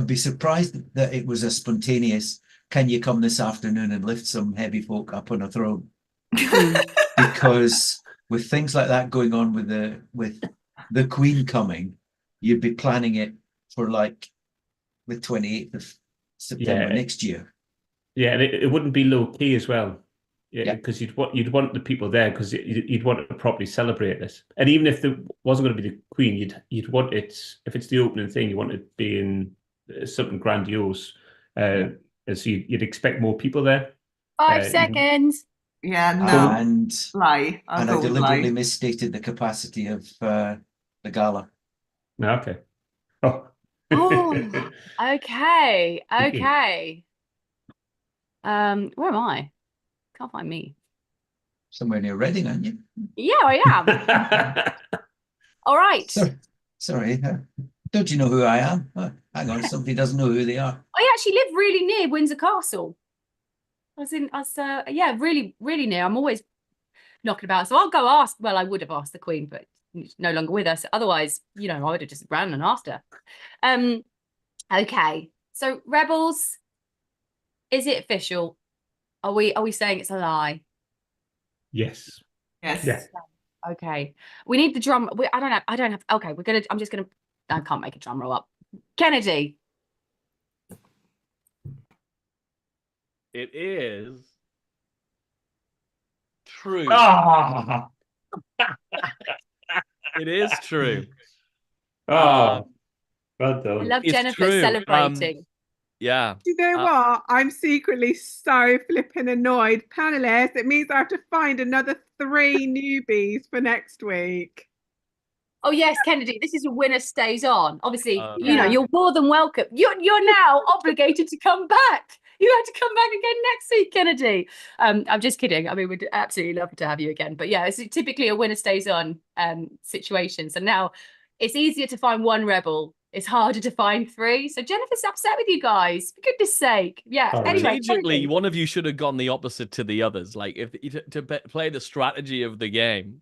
be surprised that it was a spontaneous. Can you come this afternoon and lift some heavy folk up on a throne? Because with things like that going on with the Queen coming, you'd be planning it for like the 28th of September next year. Yeah, and it wouldn't be low key as well. Yeah, because you'd want the people there because you'd want to properly celebrate this. And even if there wasn't going to be the Queen, you'd want it, if it's the opening thing, you want it being something grandiose. So you'd expect more people there. 5 seconds. Yeah, no. And lie. I deliberately misstated the capacity of the gala. Okay. Oh. Okay. Where am I? Can't find me. Somewhere near Reading, aren't you? Yeah, I am. All right. Sorry. Don't you know who I am? Hang on, somebody doesn't know who they are. I actually live really near Windsor Castle. Yeah, really, really near. I'm always knocking about. So I'll go ask. Well, I would have asked the Queen, but she's no longer with us. Otherwise, you know, I would have just ran and asked her. Okay. So Rebels, is it official? Are we saying it's a lie? Yes. Yes. Yeah. Okay. We need the drum. I don't have. Okay. I'm just gonna. I can't make a drum roll up. Kennedy. It is true. Ah. It is true. Oh, well I done. love It's Jennifer true. celebrating. Yeah. Do you know what? I'm secretly so flipping annoyed. Panelists, it means I have to find another 3 newbies for next week. Oh yes, Kennedy. This is a winner stays on. Obviously, you know Yeah. you're more than welcome. You're now obligated to come back. You have to come back again next week, Kennedy. I'm just kidding. I mean, we'd absolutely love to have you again. But yeah, it's typically a winner stays on situation. So now it's easier to find one rebel. It's harder to find 3. So Jennifer's upset with you guys. For goodness sake. Yeah. All right. Anyway, Strategically, Kennedy. one of you should have gone the opposite to the others. Like if to play the strategy of the game.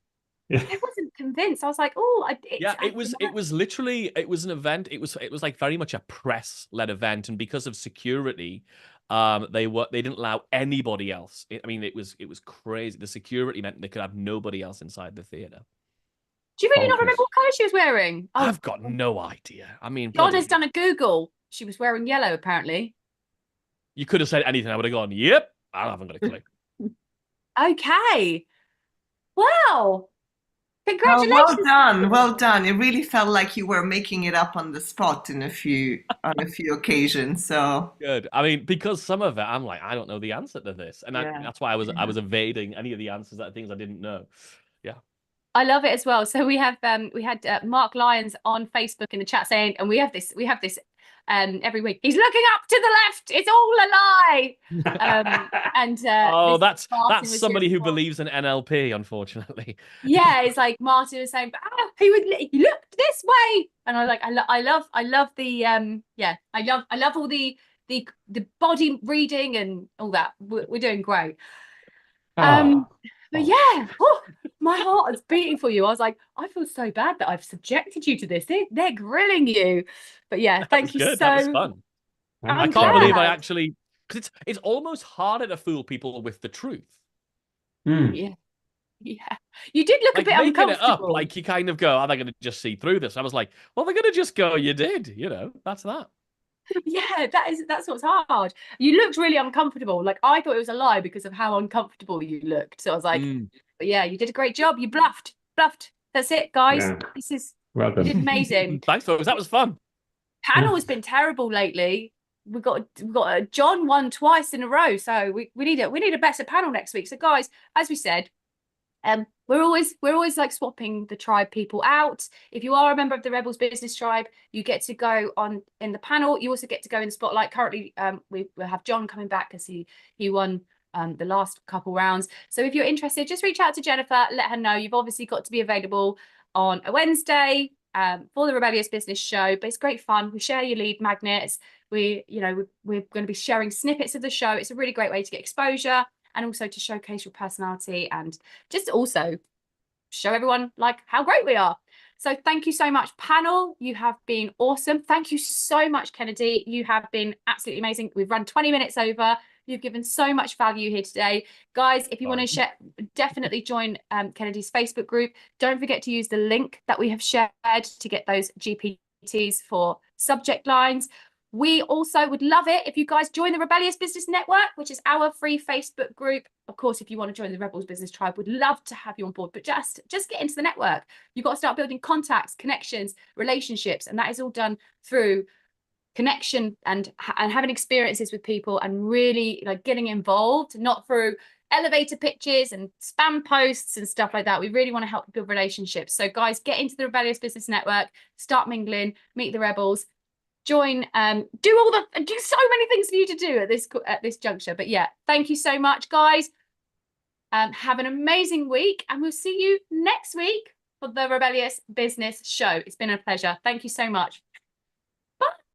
I wasn't convinced. I was like, oh, It was literally an event. It was like very much a press-led event, and because of security, they didn't allow anybody else. I mean, it was crazy. The security meant they could have nobody else inside the theater. Do you really not Bonkers. remember what colour she was wearing? Oh, I've got no idea. I mean, John bloody- has done a Google. She was wearing yellow, apparently. you could have said anything. I would have gone, "Yep, I haven't got a clue." Okay. Wow. Well, Congratulations. well done, well done. It really felt like you were making it up on the spot on a few occasions. So Good. I mean, because some of it, I'm like, I don't know the answer to this, and Yeah. that's why I was evading any of the answers that things I didn't know. Yeah. I love it as well. So we had Mark Lyons on Facebook in the chat saying, and we have this every week. He's looking up to the left. It's all a lie. Oh, Martin that's was somebody who doing- believes in NLP, unfortunately. Yeah, it's like Martin was saying, he looked this way, and I was like, I love the I love all the body reading and all that. We're doing great. But yeah, my heart is beating for you. I was like, I feel so bad that I've subjected you to this. They're grilling you. But yeah, thank you Good. so. That was fun. I'm I can't believe I glad. actually, because it's almost harder to fool people with the truth. Yeah. You did look Like a bit making it up, uncomfortable. like you kind of go, "Are they going to just see through this?" I was like, "Well, they're going to just go, you did, that's that." Yeah, that's what's hard. You looked really uncomfortable. Like I thought it was a lie because of how uncomfortable you looked. So I was like, but yeah, you did a great job. You bluffed. That's it, guys. Yeah. This is Well you did done. amazing. Thanks, folks. That was fun. Panel has been terrible lately. We've got John won twice in a row, so we need a better panel next week. So guys, as we said, we're always like swapping the tribe people out. If you are a member of the Rebels Business Tribe, you get to go on in the panel. You also get to go in the spotlight. Currently, we'll have John coming back because he won the last couple rounds. So if you're interested, just reach out to Jennifer, let her know. You've obviously got to be available on a Wednesday for the Rebellious Business Show, but it's great fun. We share your lead magnets. We're going to be sharing snippets of the show. It's a really great way to get exposure and also to showcase your personality and just also show everyone like how great we are. So thank you so much, panel. You have been awesome. Thank you so much, Kennedy. You have been absolutely amazing. We've run 20 minutes over. You've given so much value here today. Guys, if you want to share, definitely join Kennedy's Facebook group. Don't forget to use the link that we have shared to get those GPTs for subject lines. We also would love it if you guys join the Rebellious Business Network, which is our free Facebook group. Of course, if you want to join the Rebels Business Tribe, we'd love to have you on board, but just get into the network. You've got to start building contacts, connections, relationships, and that is all done through connection and having experiences with people and really like getting involved, not through elevator pitches and spam posts and stuff like that. We really want to help build relationships. So guys, get into the Rebellious Business Network, start mingling, meet the rebels, join, do so many things for you to do at this juncture. But yeah, thank you so much, guys. Have an amazing week, and we'll see you next week for the Rebellious Business Show. It's been a pleasure. Thank you so much.